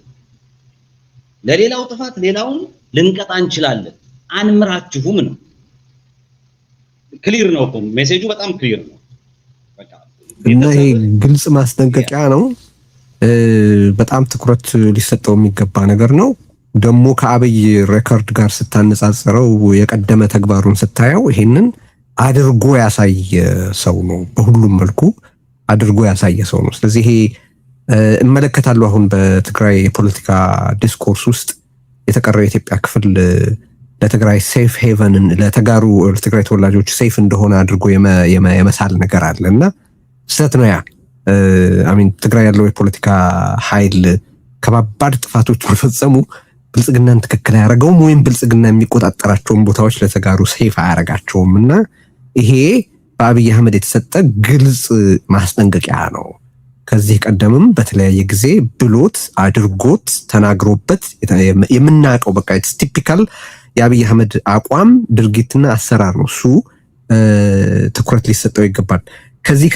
ለሌላው ጥፋት ሌላውን ልንቀጣ እንችላለን፣ አንምራችሁም ነው። ክሊር ነው እኮ ሜሴጁ፣ በጣም ክሊር ነው። በቃ እና ይሄ ግልጽ ማስጠንቀቂያ ነው። በጣም ትኩረት ሊሰጠው የሚገባ ነገር ነው። ደግሞ ከአብይ ሬከርድ ጋር ስታነጻጽረው የቀደመ ተግባሩን ስታየው ይሄንን አድርጎ ያሳየ ሰው ነው። በሁሉም መልኩ አድርጎ ያሳየ ሰው ነው። ስለዚህ ይሄ እመለከታለሁ አሁን በትግራይ የፖለቲካ ዲስኮርስ ውስጥ የተቀረው የኢትዮጵያ ክፍል ለትግራይ ሴፍ ሄቨንን ለተጋሩ ለትግራይ ተወላጆች ሴፍ እንደሆነ አድርጎ የመሳል ነገር አለና ስህተት ነው። ያ አሚን ትግራይ ያለው የፖለቲካ ኃይል ከባባድ ጥፋቶች መፈጸሙ ብልጽግናን ትክክል አያደርገውም፣ ወይም ብልጽግና የሚቆጣጠራቸውን ቦታዎች ለተጋሩ ሴፍ አያደርጋቸውም። እና ይሄ በአብይ አህመድ የተሰጠ ግልጽ ማስጠንቀቂያ ነው። ከዚህ ቀደምም በተለያየ ጊዜ ብሎት አድርጎት ተናግሮበት የምናውቀው በቃ ቲፒካል የአብይ አህመድ አቋም ድርጊትና አሰራር ነው። እሱ ትኩረት ሊሰጠው ይገባል። ከዚህ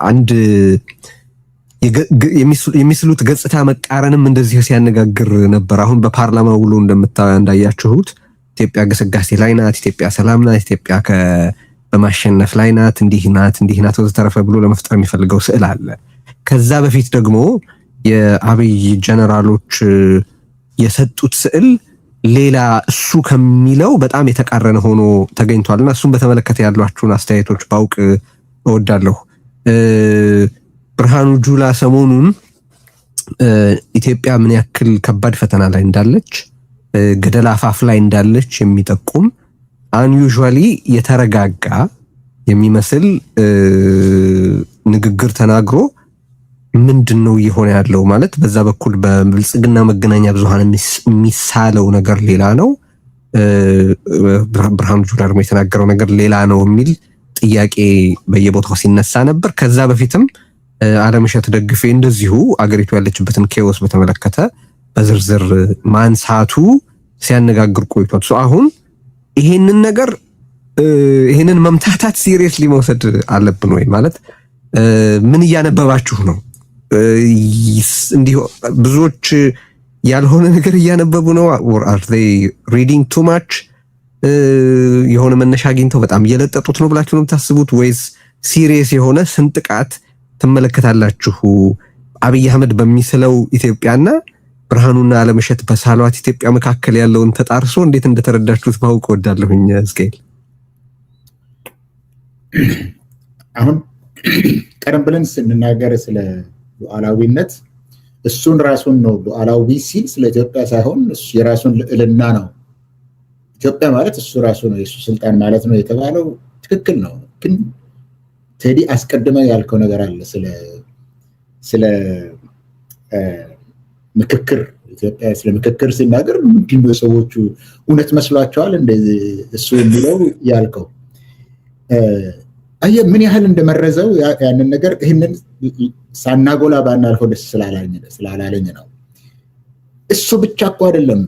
አንድ የሚስሉት ገጽታ መቃረንም እንደዚህ ሲያነጋግር ነበር። አሁን በፓርላማ ውሎ እንዳያችሁት ኢትዮጵያ ግስጋሴ ላይ ናት፣ ኢትዮጵያ ሰላም ናት፣ ኢትዮጵያ በማሸነፍ ላይ ናት፣ እንዲህ ናት ወዘተረፈ ብሎ ለመፍጠር የሚፈልገው ስዕል አለ። ከዛ በፊት ደግሞ የአብይ ጀነራሎች የሰጡት ስዕል ሌላ እሱ ከሚለው በጣም የተቃረነ ሆኖ ተገኝቷልና እሱን በተመለከተ ያሏችሁን አስተያየቶች ባውቅ እወዳለሁ። ብርሃኑ ጁላ ሰሞኑን ኢትዮጵያ ምን ያክል ከባድ ፈተና ላይ እንዳለች፣ ገደል አፋፍ ላይ እንዳለች የሚጠቁም አንዩዥዋሊ የተረጋጋ የሚመስል ንግግር ተናግሮ ምንድነው እየሆነ ያለው ማለት በዛ በኩል በብልጽግና መገናኛ ብዙሃን የሚሳለው ነገር ሌላ ነው፣ ብርሃኑ ጁላ ደግሞ የተናገረው ነገር ሌላ ነው የሚል ጥያቄ በየቦታው ሲነሳ ነበር። ከዛ በፊትም አለምሸት ደግፌ እንደዚሁ አገሪቱ ያለችበትን ኬዎስ በተመለከተ በዝርዝር ማንሳቱ ሲያነጋግር ቆይቷል። አሁን ይሄንን ነገር ይሄንን መምታታት ሲሪየስሊ መውሰድ አለብን ወይ ማለት ምን እያነበባችሁ ነው? እንዲሁ ብዙዎች ያልሆነ ነገር እያነበቡ ነው። or are they reading too much? የሆነ መነሻ አግኝተው በጣም እየለጠጡት ነው ብላችሁ ነው የምታስቡት ወይስ ሲሪየስ የሆነ ስንጥቃት ትመለከታላችሁ? አብይ አህመድ በሚስለው ኢትዮጵያና ብርሃኑና አለምሸት በሳሏት ኢትዮጵያ መካከል ያለውን ተጣርሶ እንዴት እንደተረዳችሁት ማወቅ እወዳለሁኝ። እስኬል አሁን ቀደም ብለን ስንናገር ስለ ሉዓላዊነት እሱን ራሱን ነው ሉዓላዊ ሲል ስለ ኢትዮጵያ ሳይሆን እሱ የራሱን ልዕልና ነው። ኢትዮጵያ ማለት እሱ ራሱ ነው፣ የሱ ስልጣን ማለት ነው የተባለው ትክክል ነው። ግን ቴዲ አስቀድመ ያልከው ነገር አለ ስለ ምክክር። ኢትዮጵያ ስለ ምክክር ሲናገር ምንድነው ሰዎቹ እውነት መስሏቸዋል እንደዚህ እሱ የሚለው ያልከው አየ ምን ያህል እንደመረዘው ያንን ነገር ይሄንን ሳናጎላ ባናልፈው ደስ ስላላለኝ ነው። እሱ ብቻ እኮ አይደለም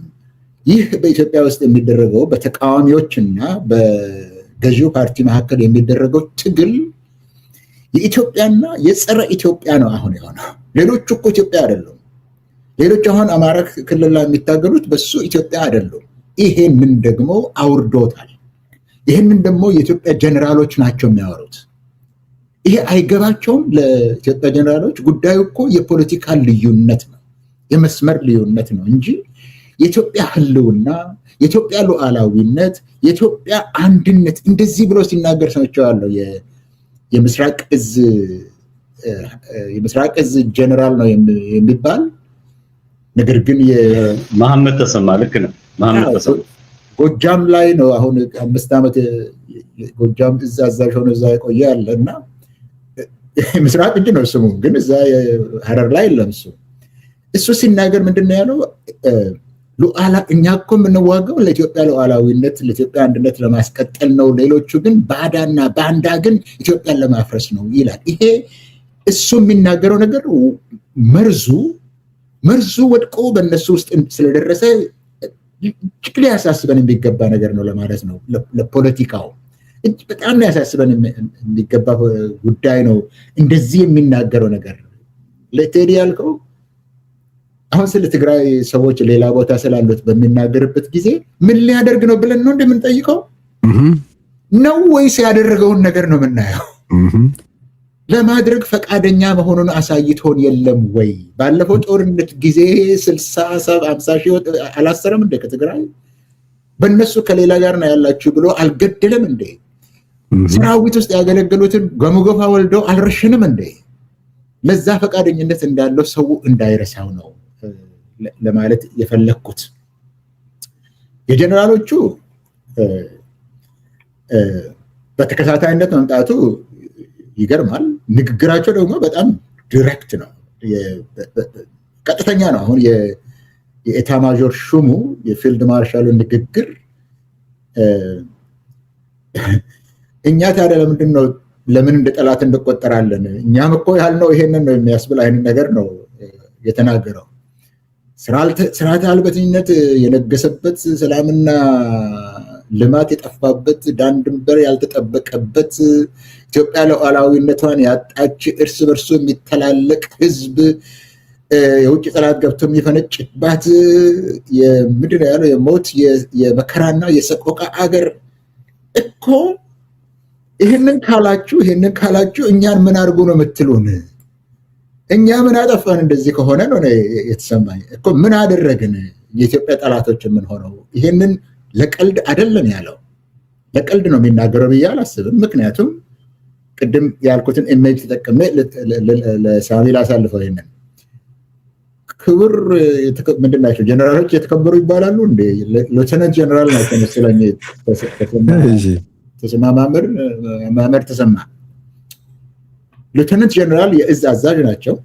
ይህ በኢትዮጵያ ውስጥ የሚደረገው በተቃዋሚዎችና በገዢው ፓርቲ መካከል የሚደረገው ትግል የኢትዮጵያና የጸረ ኢትዮጵያ ነው አሁን የሆነው። ሌሎቹ እኮ ኢትዮጵያ አይደሉም። ሌሎች አሁን አማራ ክልል ላይ የሚታገሉት በሱ ኢትዮጵያ አይደሉም። ይሄንን ደግሞ አውርዶታል። ይሄንን ደግሞ የኢትዮጵያ ጀነራሎች ናቸው የሚያወሩት። ይሄ አይገባቸውም ለኢትዮጵያ ጀነራሎች። ጉዳዩ እኮ የፖለቲካ ልዩነት ነው፣ የመስመር ልዩነት ነው እንጂ የኢትዮጵያ ህልውና፣ የኢትዮጵያ ሉዓላዊነት፣ የኢትዮጵያ አንድነት እንደዚህ ብሎ ሲናገር ሰምቼዋለሁ። የምስራቅ እዝ ጀነራል ነው የሚባል ነገር ግን መሐመድ ተሰማ ልክ ነው። መሐመድ ተሰማ ጎጃም ላይ ነው አሁን 5 ዓመት ጎጃም እዝ አዛዥ ሆኖ እዛ የቆየ አለ እና ምስራቅ እጅ ነው ስሙ፣ ግን እዛ ሀረር ላይ የለም እሱ ሲናገር ምንድን ነው ያለው? እኛ እኮ የምንዋጋው ለኢትዮጵያ ሉዓላዊነት፣ ለኢትዮጵያ አንድነት ለማስቀጠል ነው። ሌሎቹ ግን ባዳና ባንዳ ግን ኢትዮጵያን ለማፍረስ ነው ይላል። ይሄ እሱ የሚናገረው ነገር መርዙ ወድቆ በእነሱ ውስጥ ስለደረሰ እጅግ ሊያሳስበን የሚገባ ነገር ነው ለማለት ነው። ለፖለቲካው በጣም ሊያሳስበን የሚገባ ጉዳይ ነው እንደዚህ የሚናገረው ነገር። ለቴዲ ያልከው አሁን ስለ ትግራይ ሰዎች ሌላ ቦታ ስላሉት በሚናገርበት ጊዜ ምን ሊያደርግ ነው ብለን ነው እንደምንጠይቀው ነው ወይስ ያደረገውን ነገር ነው የምናየው? ለማድረግ ፈቃደኛ መሆኑን አሳይቶን የለም ወይ? ባለፈው ጦርነት ጊዜ 60-50 ሺህ አላሰረም እንደ ከትግራይ በእነሱ ከሌላ ጋር ነው ያላችሁ ብሎ አልገደለም እንዴ? ሰራዊት ውስጥ ያገለገሉትን ገሙጎፋ ወልደው አልረሽንም እንዴ? ለዛ ፈቃደኝነት እንዳለው ሰው እንዳይረሳው ነው ለማለት የፈለግኩት። የጀነራሎቹ በተከታታይነት መምጣቱ ይገርማል። ንግግራቸው ደግሞ በጣም ዲሬክት ነው፣ ቀጥተኛ ነው። አሁን የኤታ ማዦር ሹሙ የፊልድ ማርሻሉ ንግግር እኛ ታዲያ ለምን እንደ ጠላት እንቆጠራለን? እኛም እኮ ያልነው ይሄንን ነው የሚያስብል አይነት ነገር ነው የተናገረው። ስርዓተ አልበኝነት የነገሰበት፣ ሰላምና ልማት የጠፋበት፣ ዳር ድንበር ያልተጠበቀበት፣ ኢትዮጵያ ሉዓላዊነቷን ያጣች፣ እርስ በርሱ የሚተላለቅ ህዝብ፣ የውጭ ጠላት ገብቶ የሚፈነጭባት ምንድን ነው ያለው የሞት የመከራና የሰቆቃ አገር እኮ። ይህንን ካላችሁ እኛን ምን አድርጎ ነው የምትሉን? እኛ ምን አጠፋን? እንደዚህ ከሆነ ነው የተሰማኝ እኮ። ምን አደረግን? የኢትዮጵያ ጠላቶች የምንሆነው ይህንን ለቀልድ አይደለም ያለው። ለቀልድ ነው የሚናገረው ብዬ አላስብም። ምክንያቱም ቅድም ያልኩትን ኢሜጅ ተጠቅሜ ለሳሚ ላሳልፈው። ይሄንን ክብር ምንድን ናቸው? ጀነራሎች የተከበሩ ይባላሉ እንዴ? ሌተናንት ጀነራል ናቸው መሰለኝ ተሰማ ማመር ተሰማ ሌተናንት ጀነራል የእዝ አዛዥ ናቸው።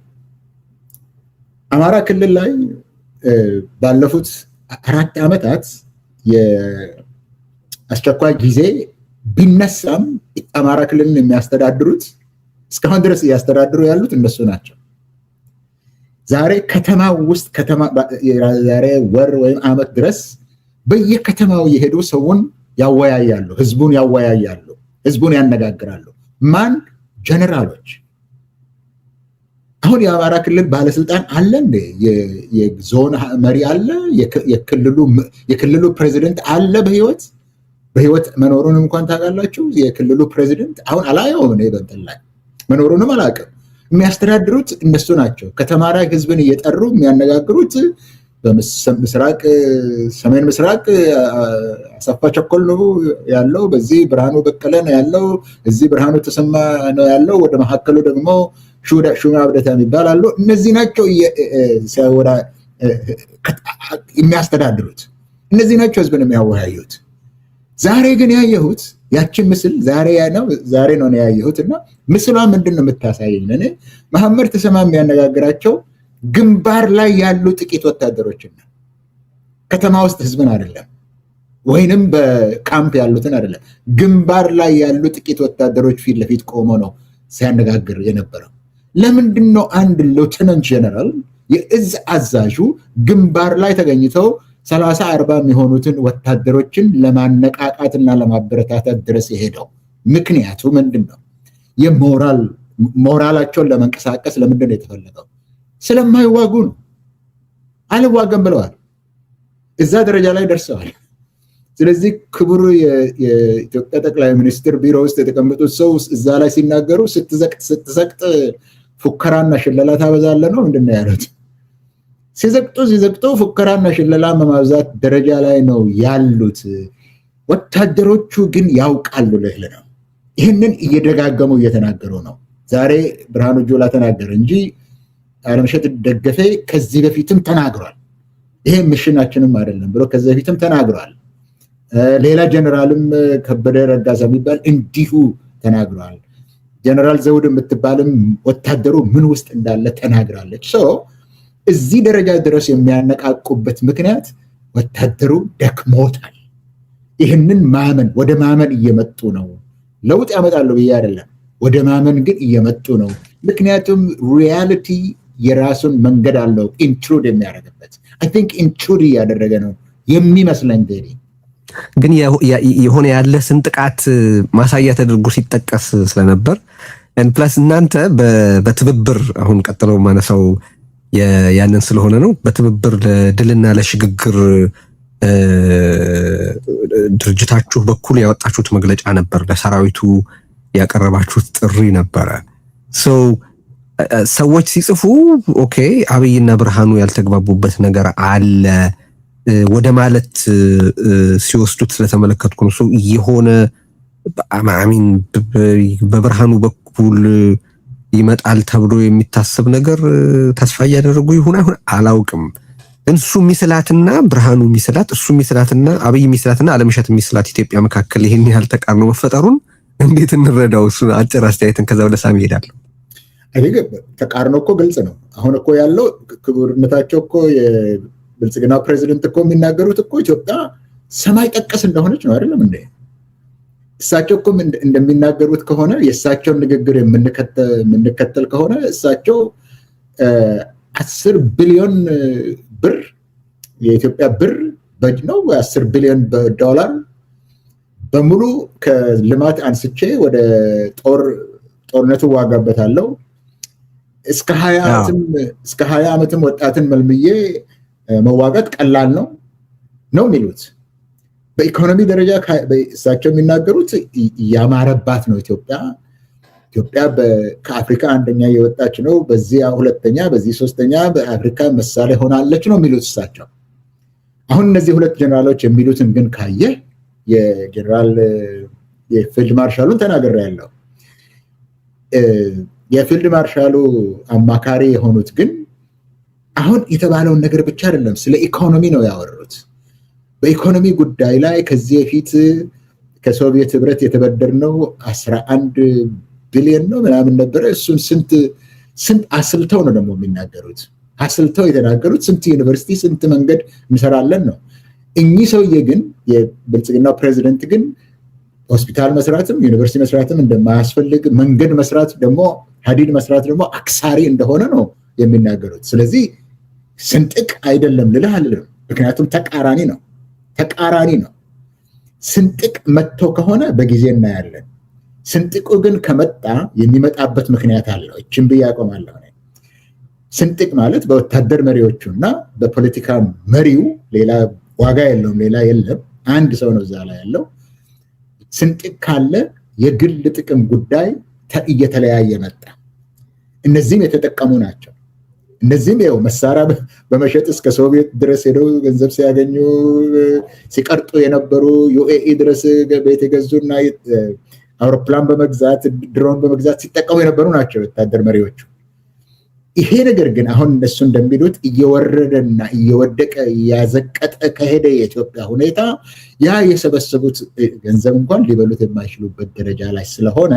አማራ ክልል ላይ ባለፉት 4 ዓመታት የአስቸኳይ ጊዜ ቢነሳም አማራ ክልልን የሚያስተዳድሩት እስካሁን ድረስ እያስተዳድሩ ያሉት እነሱ ናቸው። ዛሬ ከተማ ውስጥ ዛሬ ወር ወይም ዓመት ድረስ በየከተማው የሄዱ ሰውን ያወያያሉ፣ ህዝቡን ያወያያሉ፣ ህዝቡን ያነጋግራሉ። ማን? ጀነራሎች። አሁን የአማራ ክልል ባለስልጣን አለ እንዴ? የዞን መሪ አለ? የክልሉ ፕሬዚደንት አለ? በህይወት መኖሩን እንኳን ታውቃላችሁ? የክልሉ ፕሬዚደንት አሁን አላየውም እኔ በእንትን ላይ መኖሩንም አላውቅም። የሚያስተዳድሩት እነሱ ናቸው። ከተማ ላይ ህዝብን እየጠሩ የሚያነጋግሩት በምስራቅ ሰሜን ምስራቅ አሰፋ ቸኮል ነው ያለው፣ በዚህ ብርሃኑ በቀለ ነው ያለው፣ እዚህ ብርሃኑ ተሰማ ነው ያለው፣ ወደ መካከሉ ደግሞ ሹማ አብደታ የሚባል አለው። እነዚህ ናቸው የሚያስተዳድሩት፣ እነዚህ ናቸው ህዝብን የሚያወያዩት። ዛሬ ግን ያየሁት ያችን ምስል ዛሬ ነው ያየሁት እና ምስሏ ምንድን ነው የምታሳየኝ? እኔ መሐመድ ተሰማ የሚያነጋግራቸው ግንባር ላይ ያሉ ጥቂት ወታደሮችን ነው። ከተማ ውስጥ ህዝብን አይደለም፣ ወይንም በካምፕ ያሉትን አይደለም። ግንባር ላይ ያሉ ጥቂት ወታደሮች ፊት ለፊት ቆሞ ነው ሲያነጋግር የነበረው። ለምንድን ነው አንድ ሌተናንት ጀነራል የእዝ አዛዡ ግንባር ላይ ተገኝተው 30-40 የሚሆኑትን ወታደሮችን ለማነቃቃትና ለማበረታታት ድረስ የሄደው? ምክንያቱ ምንድን ነው? ሞራላቸውን ለመንቀሳቀስ ለምንድን ነው የተፈለገው? ስለማይዋጉ ነው። አልዋጋም ብለዋል። እዛ ደረጃ ላይ ደርሰዋል። ስለዚህ ክቡር የኢትዮጵያ ጠቅላይ ሚኒስትር ቢሮ ውስጥ የተቀመጡት ሰው እዛ ላይ ሲናገሩ ስትሰቅጥ ፉከራና ሽለላ ታበዛለ ነው ምንድን ነው ያሉት? ሲዘቅጡ ፉከራና ሽለላ በማብዛት ደረጃ ላይ ነው ያሉት። ወታደሮቹ ግን ያውቃሉ ልህል ነው። ይህንን እየደጋገሙ እየተናገሩ ነው። ዛሬ ብርሃኑ ጁላ ተናገረ እንጂ አለምሸት ደገፌ ከዚህ በፊትም ተናግሯል። ይሄ ሚሽናችንም አይደለም ብሎ ከዚህ በፊትም ተናግሯል። ሌላ ጀነራልም ከበደ ረጋሳ የሚባል እንዲሁ ተናግሯል። ጀነራል ዘውድ የምትባልም ወታደሩ ምን ውስጥ እንዳለ ተናግራለች። እዚህ ደረጃ ድረስ የሚያነቃቁበት ምክንያት ወታደሩ ደክሞታል። ይህንን ማመን ወደ ማመን እየመጡ ነው። ለውጥ ያመጣሉ ብዬ አይደለም፣ ወደ ማመን ግን እየመጡ ነው። ምክንያቱም ሪያሊቲ የራሱን መንገድ አለው ኢንትሩድ የሚያደርግበት። አይ ቲንክ ኢንትሩድ እያደረገ ነው የሚመስለኝ። ግን የሆነ ያለ ስንጥቃት ማሳያ ተደርጎ ሲጠቀስ ስለነበር ፕላስ እናንተ በትብብር አሁን ቀጥለው ማነሳው ያንን ስለሆነ ነው። በትብብር ለድልና ለሽግግር ድርጅታችሁ በኩል ያወጣችሁት መግለጫ ነበር፣ ለሰራዊቱ ያቀረባችሁት ጥሪ ነበረ። ሰዎች ሲጽፉ ኦኬ አብይና ብርሃኑ ያልተግባቡበት ነገር አለ ወደ ማለት ሲወስዱት ስለተመለከትኩ ነው። የሆነ አሚን በብርሃኑ በኩል ይመጣል ተብሎ የሚታሰብ ነገር ተስፋ እያደረጉ ይሁን አይሁን አላውቅም። እሱ ሚስላትና ብርሃኑ ሚስላት፣ እሱ ሚስላትና አብይ ሚስላትና አለምሸት ሚስላት ኢትዮጵያ መካከል ይሄን ያህል ተቃርኖ መፈጠሩን እንዴት እንረዳው? እሱ አጭር አስተያየትን ከዛ ወደ ሳሚ ሄዳለሁ። ተቃርኖ እኮ ግልጽ ነው። አሁን እኮ ያለው ክቡርነታቸው እኮ የብልጽግና ፕሬዚደንት እኮ የሚናገሩት እኮ ኢትዮጵያ ሰማይ ጠቀስ እንደሆነች ነው አይደለም እንዴ? እሳቸው እኮ እንደሚናገሩት ከሆነ የእሳቸውን ንግግር የምንከተል ከሆነ እሳቸው 10 ቢሊዮን ብር የኢትዮጵያ ብር ነው 10 ቢሊዮን ዶላር በሙሉ ከልማት አንስቼ ወደ ጦርነቱ ዋጋበታለሁ እስከ 20 ዓመትም ወጣትን መልምዬ መዋጋት ቀላል ነው የሚሉት። በኢኮኖሚ ደረጃ እሳቸው የሚናገሩት ያማረባት ነው ኢትዮጵያ ከአፍሪካ አንደኛ የወጣች ነው፣ በዚህ ሁለተኛ፣ በዚህ ሶስተኛ በአፍሪካ ምሳሌ ሆናለች ነው የሚሉት እሳቸው። አሁን እነዚህ ሁለት ጀነራሎች የሚሉትን ግን ካየ የፊልድ ማርሻሉን ተናግሬያለሁ። የፊልድ ማርሻሉ አማካሪ የሆኑት ግን አሁን የተባለውን ነገር ብቻ አይደለም፣ ስለ ኢኮኖሚ ነው ያወሩት። በኢኮኖሚ ጉዳይ ላይ ከዚህ በፊት ከሶቪየት ህብረት የተበደርነው 11 ቢሊዮን ነው ምናምን ነበረ። እሱን ስንት አስልተው ነው ደግሞ የሚናገሩት። አስልተው የተናገሩት ስንት ዩኒቨርሲቲ ስንት መንገድ እንሰራለን ነው። እኚህ ሰውዬ ግን የብልጽግናው ፕሬዚደንት ግን ሆስፒታል መስራትም ዩኒቨርሲቲ መስራትም እንደማያስፈልግ፣ መንገድ መስራት ደግሞ ሀዲድ መስራት ደግሞ አክሳሪ እንደሆነ ነው የሚናገሩት። ስለዚህ ስንጥቅ አይደለም ልልህ አልልም፣ ምክንያቱም ተቃራኒ ነው። ስንጥቅ መጥቶ ከሆነ በጊዜ እናያለን። ስንጥቁ ግን ከመጣ የሚመጣበት ምክንያት አለው። እችን ብዬ አቆማለሁ። ስንጥቅ ማለት በወታደር መሪዎቹ እና በፖለቲካ መሪው ሌላ ዋጋ የለውም፣ ሌላ የለም። አንድ ሰው ነው እዛ ላይ ያለው። ስንጥቅ ካለ የግል ጥቅም ጉዳይ እየተለያየ መጣ። እነዚህም የተጠቀሙ ናቸው። እነዚህም ይኸው መሳሪያ በመሸጥ እስከ ሶቪየት ድረስ ሄደው ገንዘብ ሲያገኙ ሲቀርጡ የነበሩ ዩኤኢ ድረስ ቤት የገዙና አውሮፕላን በመግዛት ድሮን በመግዛት ሲጠቀሙ የነበሩ ናቸው ወታደር መሪዎቹ። ይሄ ነገር ግን አሁን እነሱ እንደሚሉት እየወረደና እየወደቀ እያዘቀጠ ከሄደ የኢትዮጵያ ሁኔታ ያ የሰበሰቡት ገንዘብ እንኳን ሊበሉት የማይችሉበት ደረጃ ላይ ስለሆነ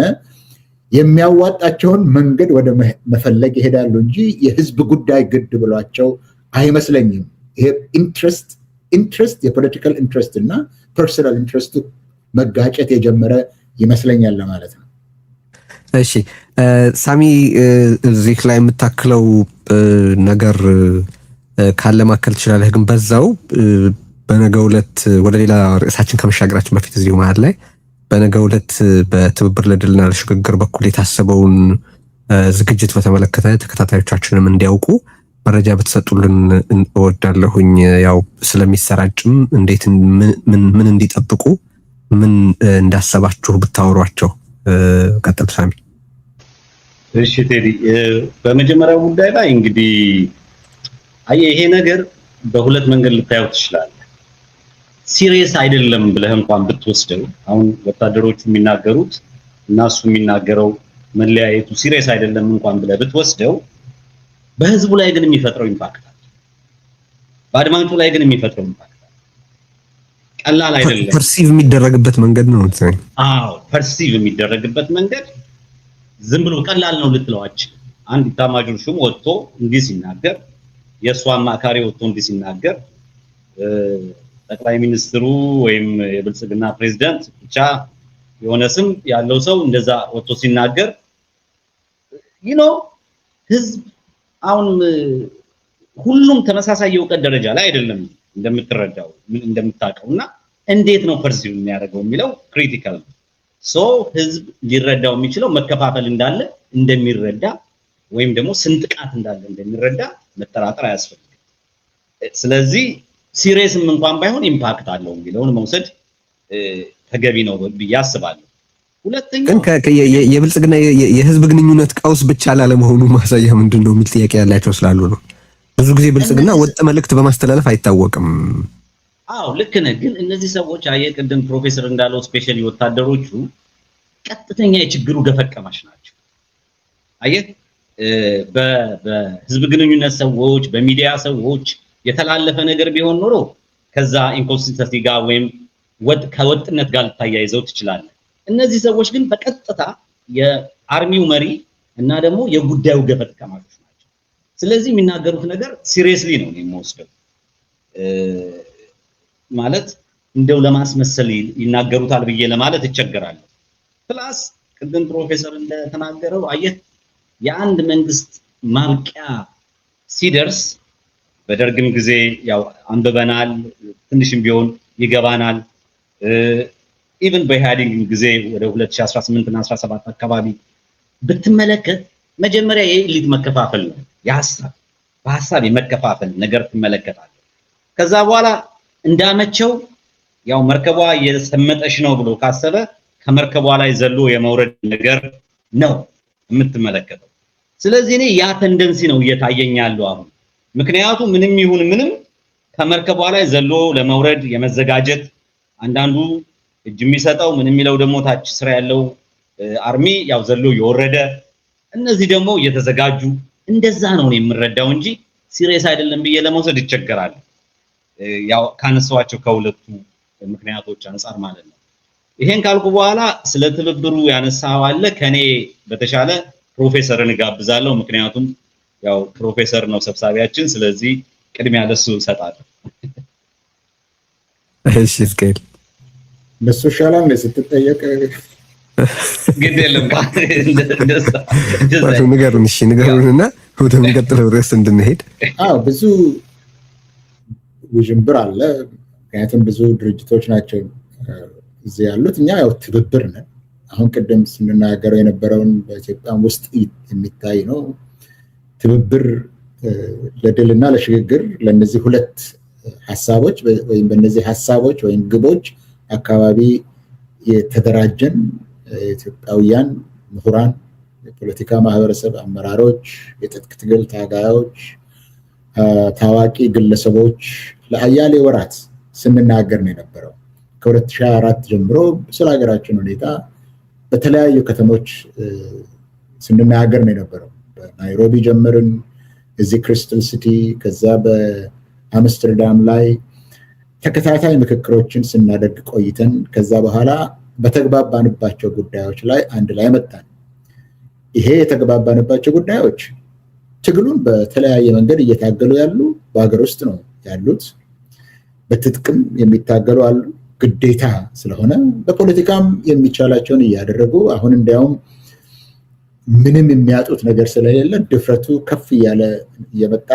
የሚያዋጣቸውን መንገድ ወደ መፈለግ ይሄዳሉ እንጂ የህዝብ ጉዳይ ግድ ብሏቸው አይመስለኝም። ይሄ ኢንትረስት የፖለቲካል ኢንትረስት እና ፐርሰናል ኢንትረስቱ መጋጨት የጀመረ ይመስለኛል ለማለት ነው። እሺ ሳሚ፣ እዚህ ላይ የምታክለው ነገር ካለ ማከል ትችላለህ። ግን በዛው በነገው ዕለት ወደ ሌላ ርዕሳችን ከመሻገራችን በፊት እዚሁ መሀል ላይ በነገው ዕለት በትብብር ለድልና ለሽግግር በኩል የታሰበውን ዝግጅት በተመለከተ ተከታታዮቻችንም እንዲያውቁ መረጃ ብትሰጡልን እወዳለሁኝ። ያው ስለሚሰራጭም እንዴት ምን እንዲጠብቁ ምን እንዳሰባችሁ ብታወሯቸው። ቀጥል ሳሚ። እሺ ቴዲ፣ በመጀመሪያው ጉዳይ ላይ እንግዲህ ይሄ ነገር በሁለት መንገድ ልታየው ትችላለህ። ሲሪየስ አይደለም ብለህ እንኳን ብትወስደው አሁን ወታደሮቹ የሚናገሩት እና እሱ የሚናገረው መለያየቱ ሲሪየስ አይደለም እንኳን ብለህ ብትወስደው በህዝቡ ላይ ግን የሚፈጥረው ኢምፓክት አለ። በአድማጩ ላይ ግን የሚፈጥረው ኢምፓክት አለ። ቀላል አይደለም። ፐርሲቭ የሚደረግበት መንገድ ነው እንትን ፐርሲቭ የሚደረግበት መንገድ ዝም ብሎ ቀላል ነው ልትለዋች። አንድ ኢታማዦር ሹም ወጥቶ እንዲህ ሲናገር የእሱ አማካሪ ወጥቶ እንዲህ ሲናገር ጠቅላይ ሚኒስትሩ ወይም የብልጽግና ፕሬዝዳንት ብቻ የሆነ ስም ያለው ሰው እንደዛ ወጥቶ ሲናገር ህዝብ አሁን ሁሉም ተመሳሳይ የእውቀት ደረጃ ላይ አይደለም እንደምትረዳው እንደምታውቀውና እንዴት ነው ፐርሲቭ የሚያደርገው የሚለው ክሪቲካል ነው። ህዝብ ሊረዳው የሚችለው መከፋፈል እንዳለ እንደሚረዳ ወይም ደግሞ ስንጥቃት እንዳለ እንደሚረዳ መጠራጠር አያስፈልግም። ስለዚህ ሲሪየስም እንኳን ባይሆን ኢምፓክት አለው የሚለውን መውሰድ ተገቢ ነው ብዬ አስባለሁ። ሁለተኛው ግን የብልጽግና የህዝብ ግንኙነት ቀውስ ብቻ ላለመሆኑ ማሳያ ምንድነው የሚል ጥያቄ ያላቸው ስላሉ ነው። ብዙ ጊዜ ብልጽግና ወጥ መልእክት በማስተላለፍ አይታወቅም። ልክ ነህ። ግን እነዚህ ሰዎች ቅድም ፕሮፌሰር እንዳለው ስፔሻሊ ወታደሮቹ ቀጥተኛ የችግሩ ገፈቀማሽ ናቸው። በህዝብ ግንኙነት ሰዎች በሚዲያ ሰዎች የተላለፈ ነገር ቢሆን ኖሮ ከዛ ኢንኮንሲስተንሲ ጋር ወይም ከወጥነት ጋር ልታያይዘው ትችላለህ። እነዚህ ሰዎች ግን በቀጥታ የአርሚው መሪ እና ደግሞ የጉዳዩ ገፈት ቀማሾች ናቸው። ስለዚህ የሚናገሩት ነገር ሲሪየስሊ ነው የሚወስደው። ማለት እንደው ለማስመሰል ይናገሩታል ብዬ ለማለት እቸገራለሁ። ፕላስ ቅድም ፕሮፌሰር እንደተናገረው የአንድ መንግስት ማብቂያ ሲደርስ በደርግም ጊዜ ያው አንብበናል፣ ትንሽም ቢሆን ይገባናል። ኢቭን በኢህአዴግ ጊዜ ወደ 2018 እና 17 አካባቢ ብትመለከት መጀመሪያ የኤሊት መከፋፈል ነው። በሐሳብ የመከፋፈል ነገር ትመለከታለህ። ከዛ በኋላ እንዳመቸው ያው መርከቧ የሰመጠሽ ነው ብሎ ካሰበ ከመርከቧ ላይ ዘሎ የመውረድ ነገር ነው የምትመለከተው። ስለዚህ እኔ ያ ተንደንሲ ነው እየታየኝ ያለው አሁን። ምክንያቱም ምንም ይሁን ምንም ከመርከቧ ላይ ዘሎ ለመውረድ የመዘጋጀት አንዳንዱ እጅ የሚሰጠው ምን የሚለው ደግሞ ታች ስራ ያለው አርሚ ያው ዘሎ የወረደ እነዚህ ደግሞ እየተዘጋጁ እንደዛ ነው የምረዳው እንጂ ሲሪየስ አይደለም ብዬ ለመውሰድ ይቸገራል። ያው ካነሳዋቸው ከሁለቱ ምክንያቶች አንፃር ማለት ነው። ይሄን ካልኩ በኋላ ስለ ትብብሩ ያነሳው አለ ከኔ በተሻለ ፕሮፌሰርን ጋብዛለሁ። ምክንያቱም ያው ፕሮፌሰር ነው ሰብሳቢያችን፣ ስለዚህ ቅድሚያ ለሱ እሰጣለሁ። እሺ እስከል ለሱ ሻላም ስትጠየቅ ግድ የለም እንደዛ ንገሩንና ወደሚቀጥለው ርዕስ እንድንሄድ። ብዙ ውዥንብር አለ። ምክንያቱም ብዙ ድርጅቶች ናቸው እዚህ ያሉት። እኛ ያው ትብብር ነን። አሁን ቅድም ስንናገረው የነበረውን በኢትዮጵያ ውስጥ የሚታይ ነው። ትብብር ለድልና ለሽግግር ለነዚህ ሁለት ሐሳቦች ወይም በእነዚህ ሐሳቦች ወይም ግቦች አካባቢ የተደራጀን ኢትዮጵያውያን ምሁራን፣ የፖለቲካ ማህበረሰብ አመራሮች፣ የትጥቅ ትግል ታጋዮች፣ ታዋቂ ግለሰቦች ለአያሌ ወራት ስንናገር ነው የነበረው። ከ2004 ጀምሮ ስለ ሀገራችን ሁኔታ በተለያዩ ከተሞች ስንናገር ነው የነበረው። በናይሮቢ ጀመርን፣ እዚህ ክሪስታል ሲቲ፣ ከዛ በአምስተርዳም ላይ ተከታታይ ምክክሮችን ስናደርግ ቆይተን ከዛ በኋላ በተግባባንባቸው ጉዳዮች ላይ አንድ ላይ መጣን። ይሄ የተግባባንባቸው ጉዳዮች ትግሉን በተለያየ መንገድ እየታገሉ ያሉ በሀገር ውስጥ ነው ያሉት፣ በትጥቅም የሚታገሉ አሉ፣ ግዴታ ስለሆነ በፖለቲካም የሚቻላቸውን እያደረጉ አሁን እንዲያውም ምንም የሚያጡት ነገር ስለሌለ ድፍረቱ ከፍ እያለ እየመጣ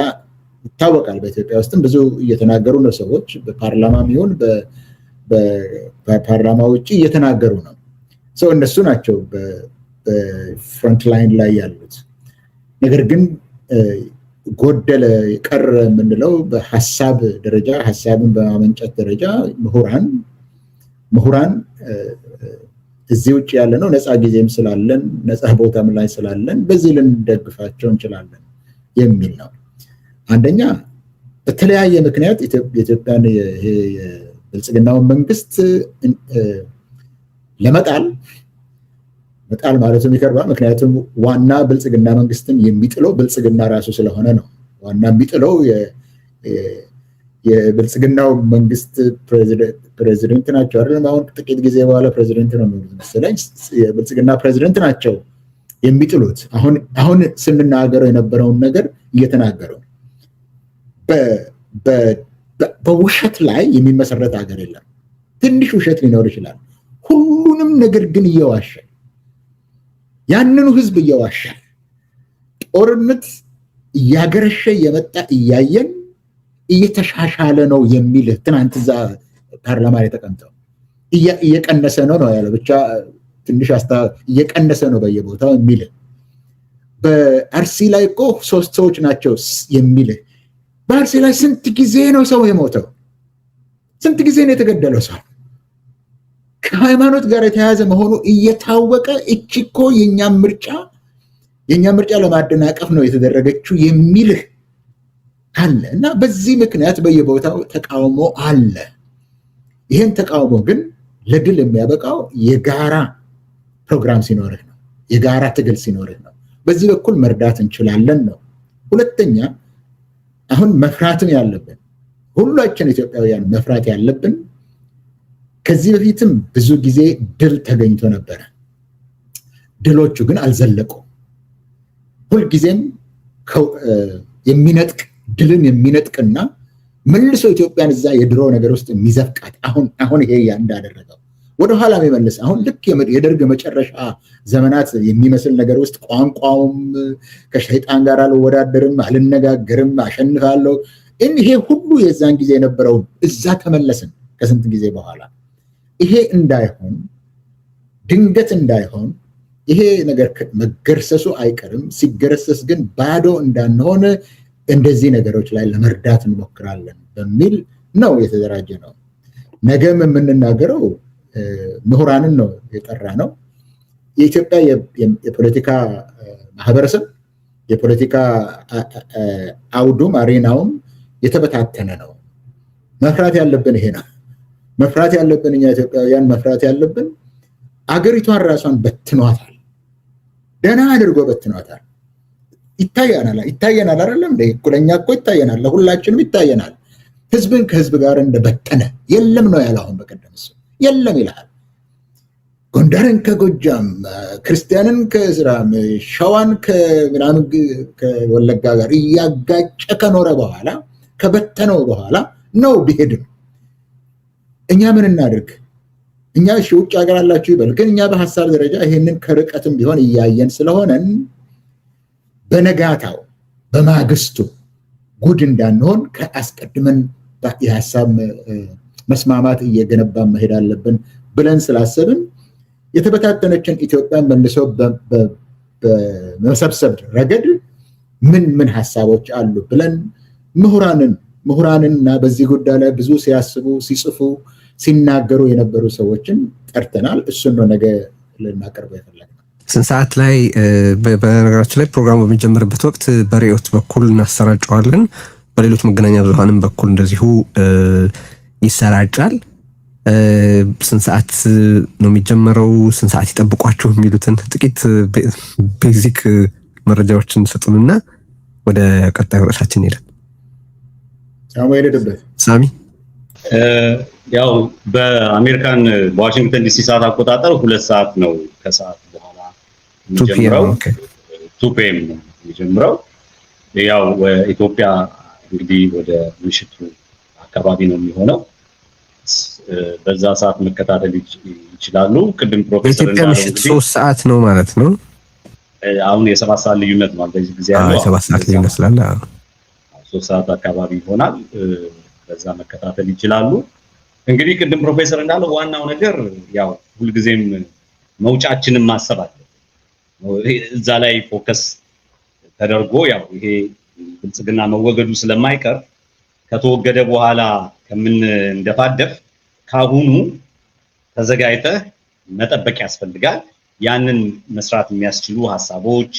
ይታወቃል። በኢትዮጵያ ውስጥም ብዙ እየተናገሩ ነው ሰዎች፣ በፓርላማም ይሁን በፓርላማ ውጭ እየተናገሩ ነው። እነሱ ናቸው በፍሮንት ላይን ላይ ያሉት። ነገር ግን ጎደለ ቀረ የምንለው በሐሳብ ደረጃ ሐሳብን በማመንጨት ደረጃ ምሁራን እዚህ ውጭ ያለ ነው ነፃ ጊዜም ስላለን ነፃ ቦታም ላይ ስላለን በዚህ ልንደግፋቸው እንችላለን የሚል ነው። አንደኛ በተለያየ ምክንያት የኢትዮጵያን የብልጽግናውን መንግስት ለመጣል ማለት የሚከርባ ምክንያቱም ዋና ብልጽግና መንግስትን የሚጥለው ብልጽግና ራሱ ስለሆነ ነው። ዋና የሚጥለው የብልጽግናው መንግስት ፕሬዚደንት ናቸው አይደለም። አሁን ጥቂት ጊዜ በኋላ ፕሬዚደንት ነው መሰለኝ የብልጽግና ፕሬዚደንት ናቸው የሚጥሉት። አሁን ስንናገረው የነበረውን ነገር እየተናገረው በውሸት ላይ የሚመሰረት ሀገር የለም። ትንሽ ውሸት ሊኖር ይችላል። ሁሉንም ነገር ግን እየዋሸ ያንኑ ህዝብ እየዋሸ ጦርነት እያገረሸ የመጣ እያየን እየተሻሻለ ነው የሚል ትናንት እዛ ፓርላማ ላይ ተቀምጠው እየቀነሰ ነው ያለው ብቻ ትንሽ እየቀነሰ ነው በየቦታው የሚል በአርሲ ላይ እኮ 3 ሰዎች ናቸው የሚል በአርሲ ላይ ስንት ጊዜ ነው ሰው የሞተው? ስንት ጊዜ ነው የተገደለው ሰው? ከሃይማኖት ጋር የተያያዘ መሆኑ እየታወቀ እቺ እኮ የኛ ምርጫ ለማደናቀፍ ነው የተደረገችው የሚልህ አለ እና በዚህ ምክንያት በየቦታው ተቃውሞ አለ። ይሄን ተቃውሞ ግን ለድል የሚያበቃው የጋራ ፕሮግራም ሲኖርህ ነው፣ የጋራ ትግል ሲኖርህ ነው። በዚህ በኩል መርዳት እንችላለን ነው። ሁለተኛ አሁን መፍራትም ያለብን ሁላችን ኢትዮጵያውያን መፍራት ያለብን ከዚህ በፊትም ብዙ ጊዜ ድል ተገኝቶ ነበረ። ድሎቹ ግን አልዘለቁም። ሁልጊዜም ድልን የሚነጥቅና መልሶ ኢትዮጵያን እዛ የድሮ ነገር ውስጥ የሚዘፍቃት አሁን ይሄ እንዳደረገው ወደኋላ የሚመልስ አሁን ልክ የደርግ መጨረሻ ዘመናት የሚመስል ነገር ውስጥ ቋንቋውም ከሸይጣን ጋር አልወዳደርም፣ አልነጋገርም፣ አሸንፋለሁ ይሄ ሁሉ የዛን ጊዜ የነበረው እዛ ተመለስን ከስንት ጊዜ በኋላ። ይሄ እንዳይሆን ድንገት እንዳይሆን ይሄ ነገር መገርሰሱ አይቀርም። ሲገረሰስ ግን ባዶ እንዳንሆን እንደዚህ ነገሮች ላይ ለመርዳት እንሞክራለን በሚል ነው የተደራጀ ነው። ነገም የምንናገረው ምሁራንን ነው የጠራ ነው። የኢትዮጵያ የፖለቲካ ማህበረሰብ የፖለቲካ አውዱም አሬናውም የተበታተነ ነው። መፍራት ያለብን ይሄ ነው። መፍራት ያለብን እኛ ኢትዮጵያውያን መፍራት ያለብን አገሪቷን ራሷን በትኗታል። ደህና አድርጎ በትኗታል። ይታየናል አይደለም? እኩለኛ እኮ ይታየናል፣ ለሁላችንም ይታየናል። ህዝብን ከህዝብ ጋር እንደበተነ የለም ነው ያለው። አሁን በቀደም እሱ የለም ይላል። ጎንደርን ከጎጃም፣ ክርስቲያንን ከእስላም፣ ሸዋን ከምናምን ከወለጋ ጋር እያጋጨ ከኖረ በኋላ ከበተነው በኋላ ነው ቢሄድም እኛ ምን እናድርግ? እኛ ውጭ ሀገር አላችሁ ይበል፣ ግን እኛ በሀሳብ ደረጃ ይሄንን ከርቀትም ቢሆን እያየን ስለሆነን በነጋታው በማግስቱ ጉድ እንዳንሆን ከአስቀድመን የሀሳብ መስማማት እየገነባ መሄድ አለብን ብለን ስላሰብን የተበታተነችን ኢትዮጵያን መልሰው በመሰብሰብ ረገድ ምን ሀሳቦች አሉ ብለን ምሁራንና በዚህ ጉዳይ ላይ ብዙ ሲያስቡ ሲጽፉ ሲናገሩ የነበሩ ሰዎችን ጠርተናል። እሱን ነው ነገ ልናቀርበው የፈለግነው። ስንት ሰዓት ላይ? በነገራችን ላይ ፕሮግራሙ በሚጀምርበት ወቅት በርዕዮት በኩል እናሰራጨዋለን፣ በሌሎች መገናኛ ብዙሃንም በኩል እንደዚሁ ይሰራጫል። ስንት ሰዓት ነው የሚጀመረው? ስንት ሰዓት ይጠብቋችሁ? የሚሉትን ጥቂት ቤዚክ መረጃዎችን ሰጡንና ወደ ቀጣዩ ርዕሳችን ሄደን ሳሚ ያው በአሜሪካን በዋሽንግተን ዲሲ ሰዓት አቆጣጠር 2 ሰዓት ነው ከሰዓት በኋላ የሚጀምረው። 2 ፒኤም ነው የሚጀምረው። ያው ኢትዮጵያ እንግዲህ ወደ ምሽቱ አካባቢ ነው የሚሆነው። በዛ ሰዓት መከታተል ይችላሉ። ቅድም ፕሮፌሰር ኢትዮጵያ ምሽት 3 ሰዓት ነው ማለት ነው። አሁን የ7 ሰዓት ልዩነት ነው በዚህ ጊዜ ያለው። 7 ሰዓት ልዩነት ስላለ 3 ሰዓት አካባቢ ይሆናል። በዛ መከታተል ይችላሉ። እንግዲህ ቅድም ፕሮፌሰር እንዳለው ዋናው ነገር ያው ሁልጊዜም መውጫችንን ማሰብ አለ። እዛ ላይ ፎከስ ተደርጎ ያው ይሄ ብልጽግና መወገዱ ስለማይቀር ከተወገደ በኋላ ከምን እንደፋደፍ ካሁኑ ተዘጋጅተህ መጠበቅ ያስፈልጋል። ያንን መስራት የሚያስችሉ ሐሳቦች፣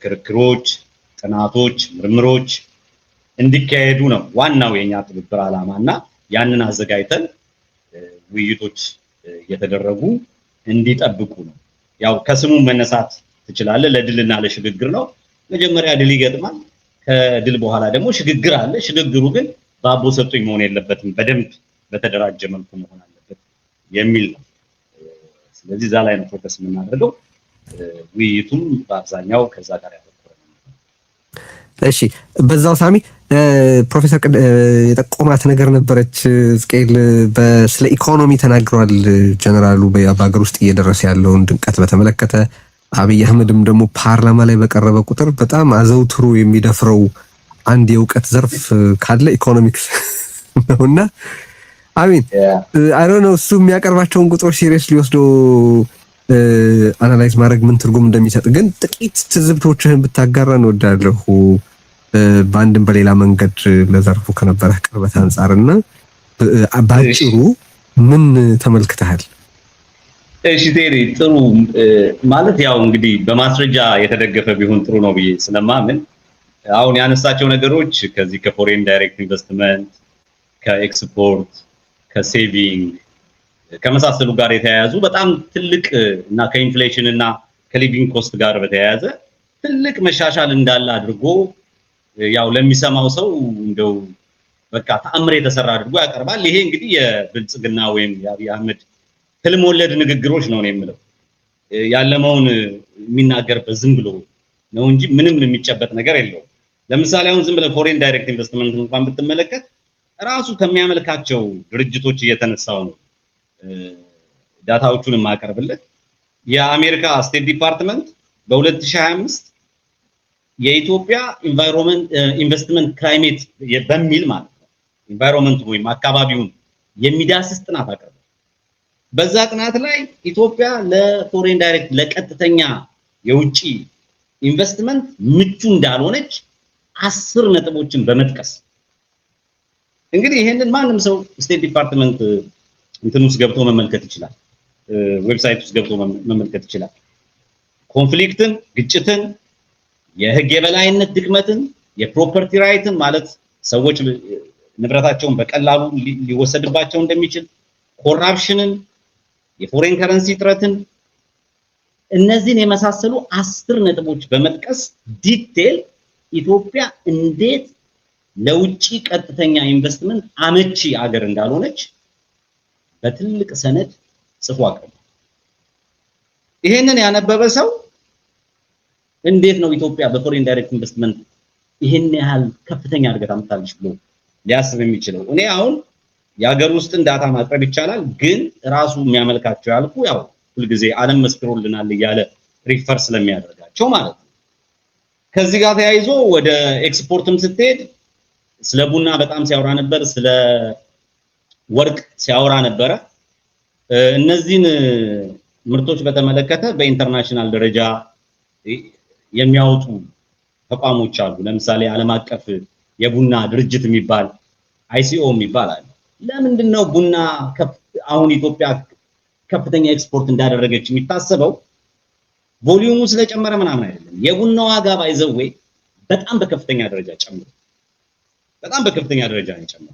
ክርክሮች፣ ጥናቶች፣ ምርምሮች እንዲካሄዱ ነው ዋናው የኛ ትብብር ዓላማና ያንን አዘጋጅተን ውይይቶች እየተደረጉ እንዲጠብቁ ነው። ያው ከስሙ መነሳት ትችላለህ። ለድልና ለሽግግር ነው። መጀመሪያ ድል ይገጥማል። ከድል በኋላ ደግሞ ሽግግር አለ። ሽግግሩ ግን ባቦ ሰጡኝ መሆን የለበትም፣ በደንብ በተደራጀ መልኩ መሆን አለበት የሚል ነው። ስለዚህ እዛ ላይ ነው ፎከስ የምናደርገው። ውይይቱም በአብዛኛው ከዛ ጋር ያተኮረ ነው። እሺ፣ በዛው ሳሚ ፕሮፌሰር የጠቆማት ነገር ነበረች። እስቄል ስለ ኢኮኖሚ ተናግረዋል ጀነራሉ በሀገር ውስጥ እየደረሰ ያለውን ድንቀት በተመለከተ። አብይ አህመድም ደግሞ ፓርላማ ላይ በቀረበ ቁጥር በጣም አዘውትሮ የሚደፍረው አንድ የእውቀት ዘርፍ ካለ ኢኮኖሚክስ ነውና አሚን አይ ዶንት ኖ እሱ የሚያቀርባቸውን ቁጥሮች ሲሪየስሊ ወስዶ አናላይዝ ማድረግ ምን ትርጉም እንደሚሰጥ ግን ጥቂት ትዝብቶችህን ብታጋራ እንወዳለሁ። በአንድም በሌላ መንገድ ለዘርፉ ከነበረ ቅርበት አንጻርና ባጭሩ ምን ተመልክተሃል? እሺ ቴሪ፣ ጥሩ ማለት ያው እንግዲህ በማስረጃ የተደገፈ ቢሆን ጥሩ ነው ብዬ ስለማምን አሁን ያነሳቸው ነገሮች ከዚህ ከፎሬን ዳይሬክት ኢንቨስትመንት፣ ከኤክስፖርት፣ ከሴቪንግ ከመሳሰሉ ጋር የተያያዙ በጣም ትልቅ እና ከኢንፍሌሽን እና ከሊቪንግ ኮስት ጋር በተያያዘ ትልቅ መሻሻል እንዳለ አድርጎ ያው ለሚሰማው ሰው እንደው በቃ ተአምር የተሰራ አድርጎ ያቀርባል። ይሄ እንግዲህ የብልጽግና ወይም የአብይ አህመድ ህልም ወለድ ንግግሮች ነው የምለው። ያለመውን የሚናገርበት ዝም ብሎ ነው እንጂ ምንም የሚጨበጥ ነገር የለውም። ለምሳሌ አሁን ዝም ብለህ ፎሬን ዳይሬክት ኢንቨስትመንት እንኳን ብትመለከት ራሱ ከሚያመልካቸው ድርጅቶች እየተነሳው ነው ዳታዎቹን የማቀርብልህ። የአሜሪካ ስቴት ዲፓርትመንት በ2025 የኢትዮጵያ ኢንቫይሮንመንት ኢንቨስትመንት ክላይሜት በሚል ማለት ነው ኢንቫይሮንመንት ወይም አካባቢውን የሚዳስስ ጥናት አቀርቧል። በዛ ጥናት ላይ ኢትዮጵያ ለፎሬን ዳይሬክት ለቀጥተኛ የውጪ ኢንቨስትመንት ምቹ እንዳልሆነች 10 ነጥቦችን በመጥቀስ እንግዲህ ይሄንን ማንም ሰው ስቴት ዲፓርትመንት እንትን ውስጥ ገብቶ መመልከት ይችላል። ዌብሳይት ውስጥ ገብቶ መመልከት ይችላል። ኮንፍሊክትን፣ ግጭትን፣ የህግ የበላይነት ድክመትን፣ የፕሮፐርቲ ራይትን ማለት ሰዎች ንብረታቸውን በቀላሉ ሊወሰድባቸው እንደሚችል፣ ኮራፕሽንን፣ የፎሬን ከረንሲ እጥረትን እነዚህን የመሳሰሉ 10 ነጥቦች በመጥቀስ ዲቴል ኢትዮጵያ እንዴት ለውጪ ቀጥተኛ ኢንቨስትመንት አመቺ አገር እንዳልሆነች በትልቅ ሰነድ ጽፎ አቀርቧል። ይሄንን ያነበበ ሰው እንዴት ነው ኢትዮጵያ በፎሬን ዳይሬክት ኢንቨስትመንት ይሄን ያህል ከፍተኛ እድገት አምጥታለች ብሎ ሊያስብ የሚችለው? እኔ አሁን የሀገር ውስጥን ዳታ ማቅረብ ይቻላል፣ ግን ራሱ የሚያመልካቸው ያልኩ ያው ሁልጊዜ ዓለም መስክሮልናል እያለ ሪፈር ስለሚያደርጋቸው ማለት ነው። ከዚህ ጋር ተያይዞ ወደ ኤክስፖርትም ስትሄድ ስለ ቡና በጣም ሲያወራ ነበር፣ ስለ ወርቅ ሲያወራ ነበረ። እነዚህን ምርቶች በተመለከተ በኢንተርናሽናል ደረጃ የሚያወጡ ተቋሞች አሉ። ለምሳሌ ዓለም አቀፍ የቡና ድርጅት የሚባል ICO የሚባል አለ። ለምንድነው ቡና አሁን ኢትዮጵያ ከፍተኛ ኤክስፖርት እንዳደረገች የሚታሰበው? ቮሊዩሙ ስለጨመረ ምናምን አይደለም። የቡና ዋጋ ባይዘዌ በጣም በከፍተኛ ደረጃ ጨምሮ በጣም በከፍተኛ ደረጃ ነው ጨምሮ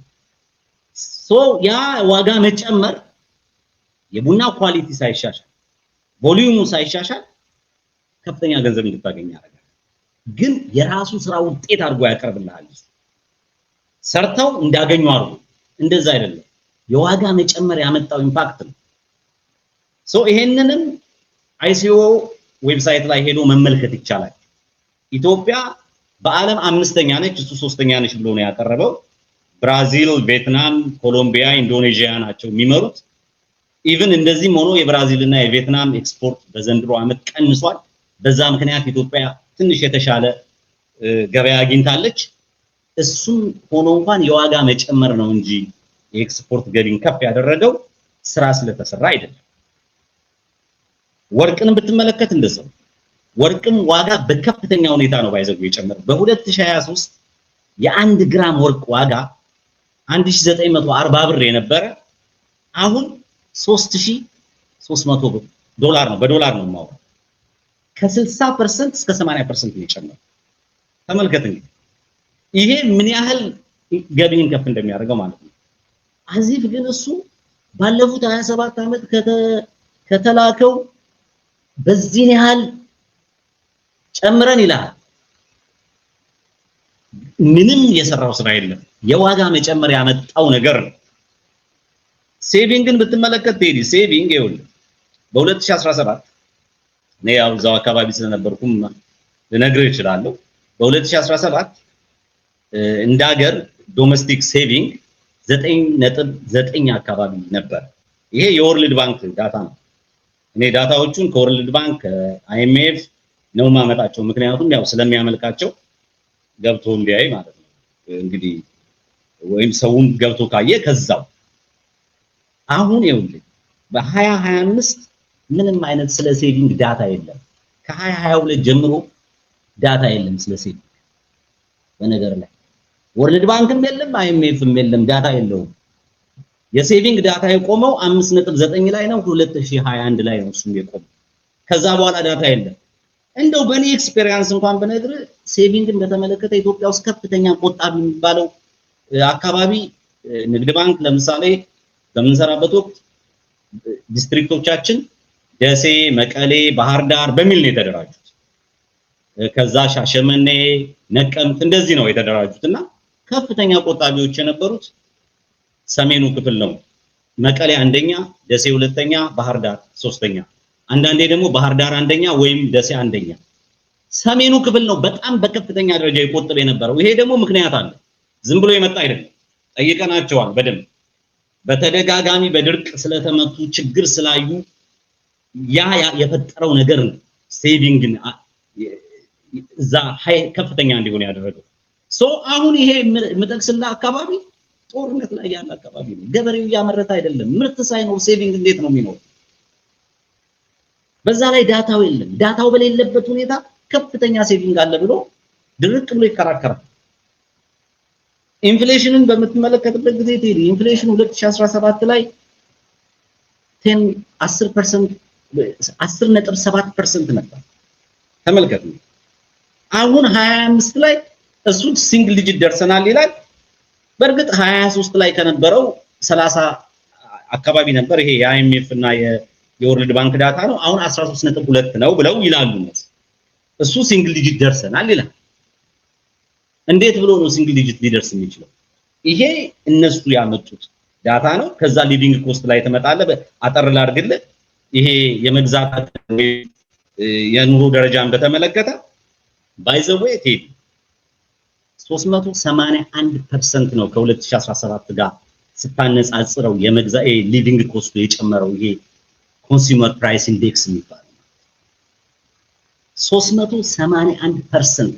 ያ ዋጋ መጨመር የቡና ኳሊቲ ሳይሻሻል ቮሊዩሙ ሳይሻሻል ከፍተኛ ገንዘብ እንድታገኝ ያደርጋል። ግን የራሱ ስራ ውጤት አድርጎ ያቀርብልሃል። ሰርተው እንዳገኙ አድርጎ እንደዛ አይደለም። የዋጋ መጨመር ያመጣው ኢምፓክት ነው። ይሄንንም ICO ዌብሳይት ላይ ሄዶ መመልከት ይቻላል። ኢትዮጵያ በዓለም 5ኛ ነች፣ እሱ 3ኛ ነች ብሎ ነው ያቀረበው። ብራዚል፣ ቪየትናም፣ ኮሎምቢያ፣ ኢንዶኔዥያ ናቸው የሚመሩት። ኢቭን እንደዚህም ሆኖ የብራዚል እና የቪየትናም ኤክስፖርት በዘንድሮ ዓመት ቀንሷል። በዛ ምክንያት ኢትዮጵያ ትንሽ የተሻለ ገበያ አግኝታለች። እሱም ሆኖ እንኳን የዋጋ መጨመር ነው እንጂ የኤክስፖርት ገቢን ከፍ ያደረገው ስራ ስለተሰራ አይደለም። ወርቅን ብትመለከት እንደዛው ወርቅም ዋጋ በከፍተኛ ሁኔታ ነው ባይዘው የጨመረው። በ2023 የ1 ግራም ወርቅ ዋጋ 1940 ብር የነበረ አሁን 3300 ዶላር ነው። በዶላር ነው የማወራው። ከ60% እስከ 80% ነው የጨመረው። ተመልከት እንግዲህ ይሄ ምን ያህል ገቢን ከፍ እንደሚያደርገው ማለት ነው። አዚፍ ግን እሱ ባለፉት 27 ዓመት ከተላከው በዚህ ያህል ጨምረን ይላል። ምንም የሰራው ስራ የለም። የዋጋ መጨመር ያመጣው ነገር ነው። ሴቪንግን ብትመለከት ቴዲ ሴቪንግ ይኸውልህ በ2017 እኔ ያው እዛው አካባቢ ስለነበርኩም ልነግርህ እችላለሁ። በ2017 እንደ ሀገር ዶሜስቲክ ሴቪንግ 9.9 አካባቢ ነበር። ይሄ የወርልድ ባንክ ዳታ ነው። እኔ ዳታዎቹን ከወርልድ ባንክ አይኤምኤፍ ነው ማመጣቸው፣ ምክንያቱም ያው ስለሚያመልካቸው ገብቶ እንዲያይ ማለት ነው። እንግዲህ ወይም ሰውም ገብቶ ካየ ከዛው አሁን ይኸውልህ በ2025 ምንም አይነት ስለ ሴቪንግ ዳታ የለም። ከ2022 ጀምሮ ዳታ የለም ስለ ሴቪንግ። በነገር ላይ ወርልድ ባንክም የለም አይኤምኤፍም የለም፣ ዳታ የለውም። የሴቪንግ ዳታ የቆመው 5.9 ላይ ነው፣ 2021 ላይ ነው እሱም የቆመው። ከዛ በኋላ ዳታ የለም። እንደው በኔ ኤክስፒሪየንስ እንኳን በነገር ሴቪንግን በተመለከተ ኢትዮጵያ ውስጥ ከፍተኛ ቆጣቢ የሚባለው አካባቢ ንግድ ባንክ ለምሳሌ በምንሰራበት ወቅት ዲስትሪክቶቻችን ደሴ፣ መቀሌ፣ ባህር ዳር በሚል ነው የተደራጁት። ከዛ ሻሸመኔ፣ ነቀምት እንደዚህ ነው የተደራጁትና ከፍተኛ ቆጣቢዎች የነበሩት ሰሜኑ ክፍል ነው። መቀሌ አንደኛ፣ ደሴ ሁለተኛ፣ ባህር ዳር ሶስተኛ፣ አንዳንዴ ደግሞ ባህር ዳር አንደኛ ወይም ደሴ አንደኛ። ሰሜኑ ክፍል ነው በጣም በከፍተኛ ደረጃ ይቆጥብ የነበረው። ይሄ ደግሞ ምክንያት አለ፣ ዝም ብሎ የመጣ አይደለም። ጠይቀናቸዋል በደንብ በተደጋጋሚ በድርቅ ስለተመቱ ችግር ስላዩ ያ የፈጠረው ነገር ነው ሴቪንግን እዛ ከፍተኛ እንዲሆን ያደረገው። አሁን ይሄ ምጠቅስላ አካባቢ ጦርነት ላይ ያለ አካባቢ ነው። ገበሬው እያመረተ አይደለም። ምርት ሳይኖር ሴቪንግ እንዴት ነው የሚኖር? በዛ ላይ ዳታው የለም። ዳታው በሌለበት ሁኔታ ከፍተኛ ሴቪንግ አለ ብሎ ድርቅ ብሎ ይከራከራል። ኢንፍሌሽንን በምትመለከትበት ጊዜ ቴዲ ኢንፍሌሽን 2017 ላይ 10.7% ነበር። ተመልከቱ። አሁን 25 ላይ እሱ ሲንግል ዲጂት ደርሰናል ይላል። በእርግጥ 23 ላይ ከነበረው 30 አካባቢ ነበር። ይሄ የአይኤምኤፍ እና የወርልድ ባንክ ዳታ ነው። አሁን 13.2 ነው ብለው ይላሉ። እሱ ሲንግል ዲጂት ደርሰናል ይላል። እንዴት ብሎ ነው ሲንግል ዲጂት ሊደርስ የሚችለው? ይሄ እነሱ ያመጡት ዳታ ነው። ከዛ ሊቪንግ ኮስት ላይ ተመጣለ። አጠር ላድርግልህ። ይሄ የመግዛት የኑሮ ደረጃን በተመለከተ ባይዘዌ ቴዲ 381% ነው ከ2017 ጋር ስታነጻጽረው ሊቪንግ ኮስቱ የጨመረው። ይሄ ኮንሱመር ፕራይስ ኢንዴክስ የሚባለው 381%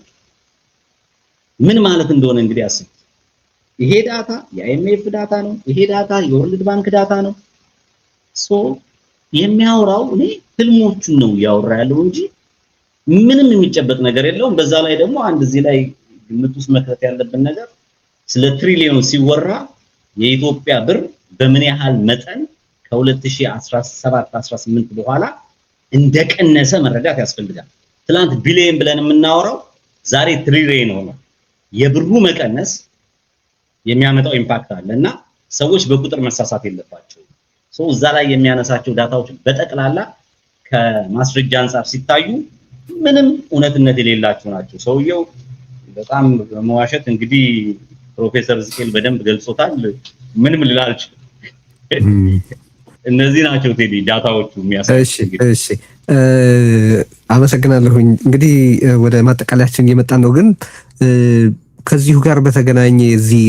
ምን ማለት እንደሆነ እንግዲህ አስብ። ይሄ ዳታ የአይኤምኤፍ ዳታ ነው። ይሄ ዳታ የወርልድ ባንክ ዳታ ነው። የሚያወራው እኔ ህልሞቹን ነው ያወራ ያለው እንጂ ምንም የሚጨበጥ ነገር የለውም። በዛ ላይ ደግሞ አንድ እዚህ ላይ ግምት ውስጥ መክተት ያለብን ነገር ስለ ትሪሊዮን ሲወራ የኢትዮጵያ ብር በምን ያህል መጠን ከ2017-18 በኋላ እንደቀነሰ መረዳት ያስፈልጋል። ትላንት ቢሊየን ብለን የምናወራው ዛሬ ትሪሊዮን ሆኗል። የብሩ መቀነስ የሚያመጣው ኢምፓክት አለና ሰዎች በቁጥር መሳሳት የለባቸው። እዛ ላይ የሚያነሳቸው ዳታዎች በጠቅላላ ከማስረጃ አንፃር ሲታዩ ምንም እውነትነት የሌላቸው ናቸው። ሰውየው በጣም በመዋሸት እንግዲህ ፕሮፌሰር ዝቄል በደንብ ገልጾታል። ምንም ልል አልችልም። እነዚህ ናቸው ቴዲ ዳታዎቹ የሚያሳዩት። እሺ አመሰግናለሁኝ። እንግዲህ ወደ ማጠቃለያችን እየመጣን ነው። ግን ከዚሁ ጋር በተገናኘ እዚህ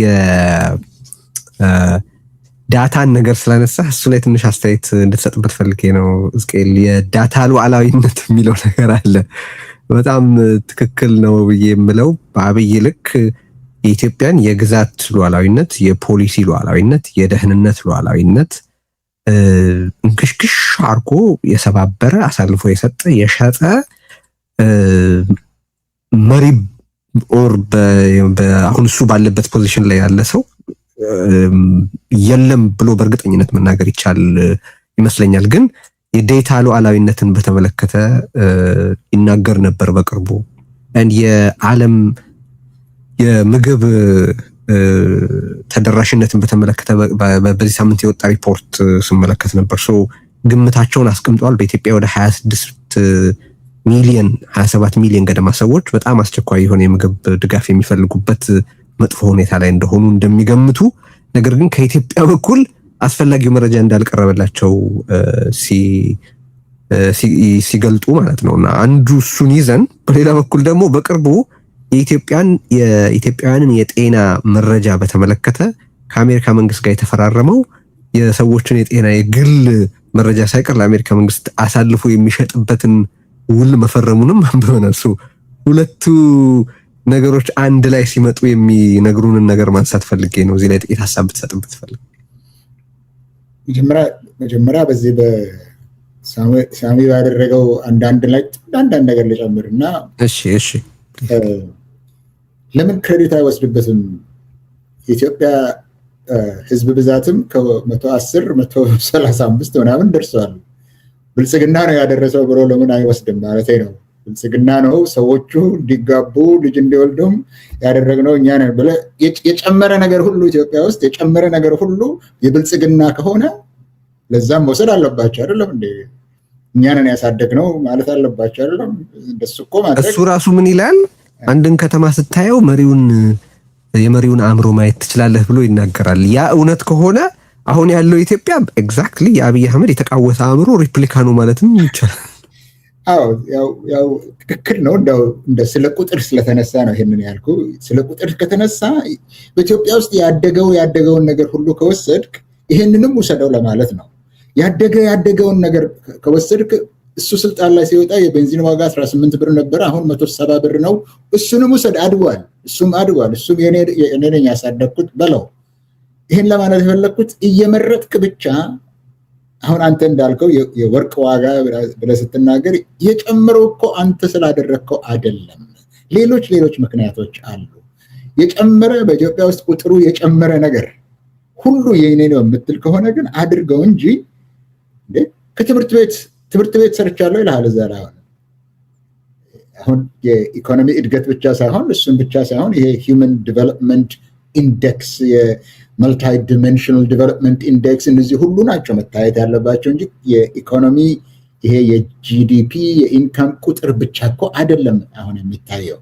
ዳታን ነገር ስላነሳ እሱ ላይ ትንሽ አስተያየት እንድትሰጥበት ፈልጌ ነው። ዝቄል የዳታ ሉዓላዊነት የሚለው ነገር አለ። በጣም ትክክል ነው ብዬ የምለው በአብይ ልክ የኢትዮጵያን የግዛት ሉዓላዊነት፣ የፖሊሲ ሉዓላዊነት፣ የደህንነት ሉዓላዊነት እንክሽክሽ አርጎ የሰባበረ አሳልፎ የሰጠ የሸጠ መሪ ኦር አሁን እሱ ባለበት ፖዚሽን ላይ ያለ ሰው የለም ብሎ በእርግጠኝነት መናገር ይቻል ይመስለኛል። ግን የዴታ ሉዓላዊነትን በተመለከተ ይናገር ነበር በቅርቡ። የዓለም የምግብ ተደራሽነትን በተመለከተ በዚህ ሳምንት የወጣ ሪፖርት ስመለከት ነበር። ግምታቸውን አስቀምጠዋል። በኢትዮጵያ ወደ 27 ሚሊዮን ገደማ ሰዎች በጣም አስቸኳይ የሆነ የምግብ ድጋፍ የሚፈልጉበት መጥፎ ሁኔታ ላይ እንደሆኑ እንደሚገምቱ፣ ነገር ግን ከኢትዮጵያ በኩል አስፈላጊው መረጃ እንዳልቀረበላቸው ሲገልጡ ማለት ነውና አንዱ እሱን ይዘን፣ በሌላ በኩል ደግሞ በቅርቡ የኢትዮጵያውያንን የጤና መረጃ በተመለከተ ከአሜሪካ መንግስት ጋር የተፈራረመው የሰዎችን የጤና የግል መረጃ ሳይቀር ለአሜሪካ መንግስት አሳልፎ የሚሸጥበትን ውል መፈረሙንም አንብበናል። ሁለቱ ነገሮች አንድ ላይ ሲመጡ የሚነግሩንን ነገር ማንሳት ፈልጌ ነው። እዚህ ላይ ጥቂት ሀሳብ ብትሰጥበት ፈልግ። መጀመሪያ በዚህ በሳሚ ባደረገው አንዳንድ ነገር ልጨምርና እሺ ለምን ክሬዲት አይወስድበትም? የኢትዮጵያ ህዝብ ብዛትም ከ110 135 ምናምን ደርሷል። ብልጽግና ነው ያደረሰው ብሎ ለምን አይወስድም ማለት ነው። ብልጽግና ነው ሰዎቹ እንዲጋቡ ልጅ እንዲወልዱም ያደረግነው እኛ ነን ብለህ የጨመረ ነገር ሁሉ ኢትዮጵያ ውስጥ የጨመረ ነገር ሁሉ የብልጽግና ከሆነ ለዛም መውሰድ አለባቸው አይደለም እንዴ? እኛ ነን ያሳደግነው ማለት አለባቸው አይደለም? እንደሱ እኮ ማለት እሱ ራሱ ምን ይላል? አንድን ከተማ ስታየው የመሪውን አእምሮ ማየት ትችላለህ ብሎ ይናገራል። ያ እውነት ከሆነ አሁን ያለው ኢትዮጵያ ኤግዛክትሊ የአብይ አህመድ የተቃወሰ አእምሮ ሪፕሊካ ነው ማለትም ይቻላል። አዎ ያው ትክክል ነው። እንደ ስለ ቁጥር ስለተነሳ ነው ይሄንን ያልኩ። ስለ ቁጥር ከተነሳ በኢትዮጵያ ውስጥ ያደገውን ነገር ሁሉ ከወሰድክ ይሄንንም ውሰደው ለማለት ነው። ያደገውን ነገር ከወሰድክ እሱ ስልጣን ላይ ሲወጣ የቤንዚን ዋጋ 18 ብር ነበር፣ አሁን 170 ብር ነው። እሱንም ውሰድ፣ አድጓል። እሱም የኔ ነኝ ያሳደግኩት በለው። ይሄን ለማለት የፈለግኩት እየመረጥክ ብቻ አሁን አንተ እንዳልከው የወርቅ ዋጋ ብለህ ስትናገር የጨመረው እኮ አንተ ስላደረግከው አይደለም። ሌሎች ምክንያቶች አሉ። የጨመረ በኢትዮጵያ ውስጥ ቁጥሩ የጨመረ ነገር ሁሉ የኔ ነው የምትል ከሆነ ግን አድርገው እንጂ ከትምህርት ቤት ሰርቻለሁ ይልሃል እዛ ላይ አሁን የኢኮኖሚ እድገት ብቻ ሳይሆን እሱን ብቻ ሳይሆን ይሄ ሂውመን ዲቨሎፕመንት ኢንዴክስ የመልታይ ዲሜንሽናል ዲቨሎፕመንት ኢንዴክስ እነዚህ ሁሉ ናቸው መታየት ያለባቸው እንጂ የኢኮኖሚ ይሄ የጂዲፒ የኢንካም ቁጥር ብቻ እኮ አይደለም አሁን የሚታየው።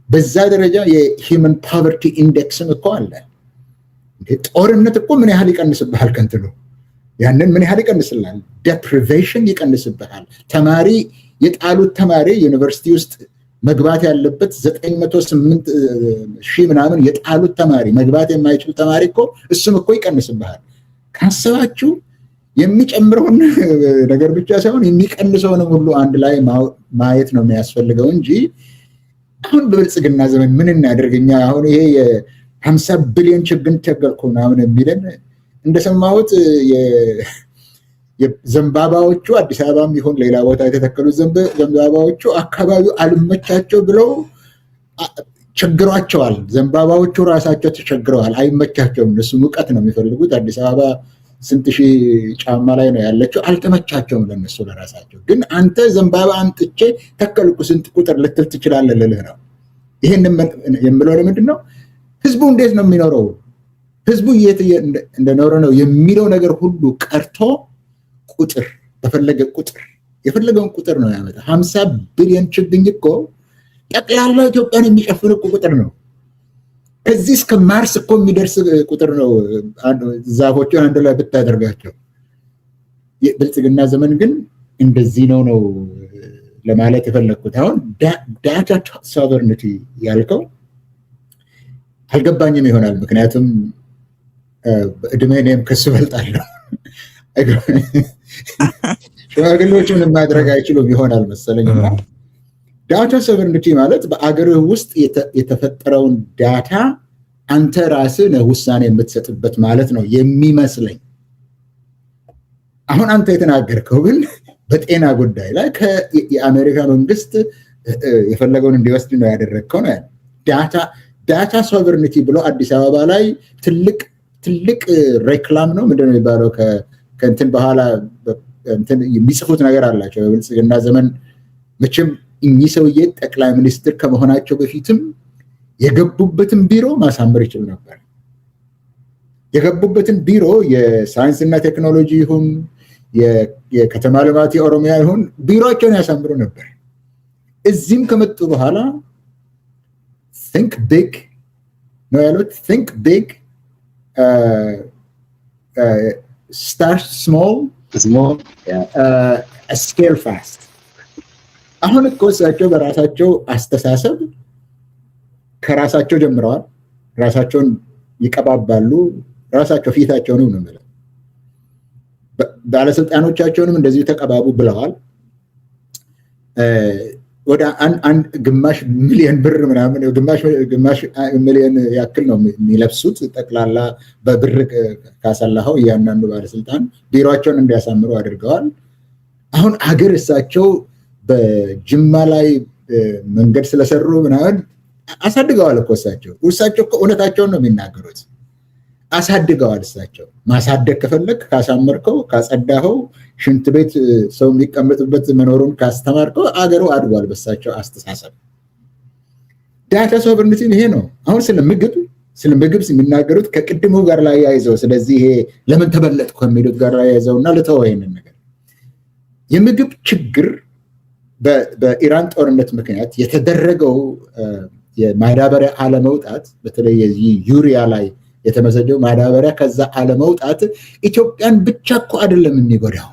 በዛ ደረጃ የሂውመን ፖቨርቲ ኢንዴክስም እኮ አለ። ጦርነት እኮ ምን ያህል ይቀንስብሃል ከንትኑ ያንን ምን ያህል ይቀንስልሃል? ዴፕሪቬሽን ይቀንስብሃል። የጣሉት ተማሪ ዩኒቨርሲቲ ውስጥ መግባት ያለበት 908 ሺህ ምናምን የጣሉት ተማሪ መግባት የማይችል ተማሪ እኮ እሱም እኮ ይቀንስብሃል። ካሰባችሁ የሚጨምረውን ነገር ብቻ ሳይሆን የሚቀንሰውንም ሁሉ አንድ ላይ ማየት ነው የሚያስፈልገው እንጂ አሁን በብልጽግና ዘመን ምን እናደርግኛ? አሁን ይሄ የ50 ቢሊዮን ችግኝ ተከልኩ ምናምን የሚለን እንደሰማሁት የዘንባባዎቹ አዲስ አበባም ይሁን ሌላ ቦታ የተተከሉት ዘንባባዎቹ አካባቢው አልመቻቸው ብለው ቸግሯቸዋል። ዘንባባዎቹ ራሳቸው ተቸግረዋል፣ አይመቻቸውም። እነሱ ሙቀት ነው የሚፈልጉት። አዲስ አበባ ስንት ሺህ ጫማ ላይ ነው ያለችው፣ አልተመቻቸውም ለነሱ ለራሳቸው። ግን አንተ ዘንባባ አምጥቼ ተከልኩ ስንት ቁጥር ልትል ትችላለህ ልልህ ነው። ይሄን የምለው ለምንድን ነው? ህዝቡ እንዴት ነው የሚኖረው? ህዝቡ የት እንደኖረ ነው የሚለው ነገር ሁሉ ቀርቶ ቁጥር የፈለገውን ቁጥር ነው ያመጣ። 50 ቢሊዮን ችግኝ እኮ ጠቅላላ ኢትዮጵያን የሚሸፍን እኮ ቁጥር ነው። ከዚህ እስከ ማርስ እኮ የሚደርስ ቁጥር ነው። ዛፎችን አንድ ላይ ብታደርጋቸው። የብልጽግና ዘመን ግን እንደዚህ ነው ለማለት የፈለግኩት። አሁን ዳታ ሶቨርኒቲ ያልከው አልገባኝም ይሆናል። ምክንያቱም በእድሜ እኔም ከሱ እበልጣለሁ። ሽማግሌዎች ምንም ማድረግ አይችሉም ይሆናል መሰለኝ። ዳታ ሶቨርኒቲ ማለት በአገርህ ውስጥ የተፈጠረውን ዳታ አንተ ራስህ ነህ ውሳኔ የምትሰጥበት ማለት ነው የሚመስለኝ። አሁን አንተ የተናገርከው ግን በጤና ጉዳይ ላይ የአሜሪካ መንግስት የፈለገውን እንዲወስድ ነው ያደረግከው ነው። ዳታ ሶቨርኒቲ ብሎ አዲስ አበባ ላይ ትልቅ ሬክላም ነው ምንድነው የሚባለው? ከእንትን በኋላ የሚጽፉት ነገር አላቸው። በብልጽግና ዘመን መቼም እኚህ ሰውዬ ጠቅላይ ሚኒስትር ከመሆናቸው በፊትም የገቡበትን ቢሮ ማሳመር ይችሉ ነበር። የገቡበትን ቢሮ የሳይንስና ቴክኖሎጂ ይሁን የከተማ ልማት የኦሮሚያ ይሁን ቢሮቸውን ያሳምሩ ነበር። እዚህም ከመጡ በኋላ think big ነው ያሉት። think big, start small, scale fast። አሁን እኮ እሳቸው በራሳቸው አስተሳሰብ ከራሳቸው ጀምረዋል። ራሳቸውን ይቀባባሉ። ራሳቸው ፊታቸውን ነው ማለት ባለስልጣኖቻቸውንም እንደዚህ ተቀባቡ ብለዋል። ወደ ግማሽ ሚሊዮን ብር ምናምን ግማሽ ሚሊዮን ያክል ነው የሚለብሱት ጠቅላላ በብር ካሰላኸው እያንዳንዱ ባለስልጣን ቢሮቸውን እንዲያሳምሩ አድርገዋል። አሁን አገር እሳቸው በጅማ ላይ መንገድ ስለሰሩ ምናምን አሳድገዋል እኮ እሳቸው እኮ እውነታቸውን ነው የሚናገሩት። አሳድገዋል። እሳቸው ማሳደግ ከፈለግ ካሳመርከው፣ ካጸዳኸው፣ ሽንት ቤት ሰው የሚቀመጥበት መኖሩን ካስተማርከው አገሩ አድጓል። በእሳቸው አስተሳሰብ ዳታ ሶቨርኒቲ ይሄ ነው። አሁን ስለ ምግብ የሚናገሩት ከቅድሙ ጋር ላይ ያይዘው፣ ስለዚህ ይሄ ለምን ተበለጥኩ ከሚሉት ጋር ላይ ያይዘውና ልተው ይሄንን ነገር የምግብ ችግር በኢራን ጦርነት ምክንያት የተደረገው የማዳበሪያ አለመውጣት፣ በተለይ ዩሪያ ላይ የተመሰጀው ማዳበሪያ ከዛ አለመውጣት ኢትዮጵያን ብቻ እኮ አይደለም የሚጎዳው፣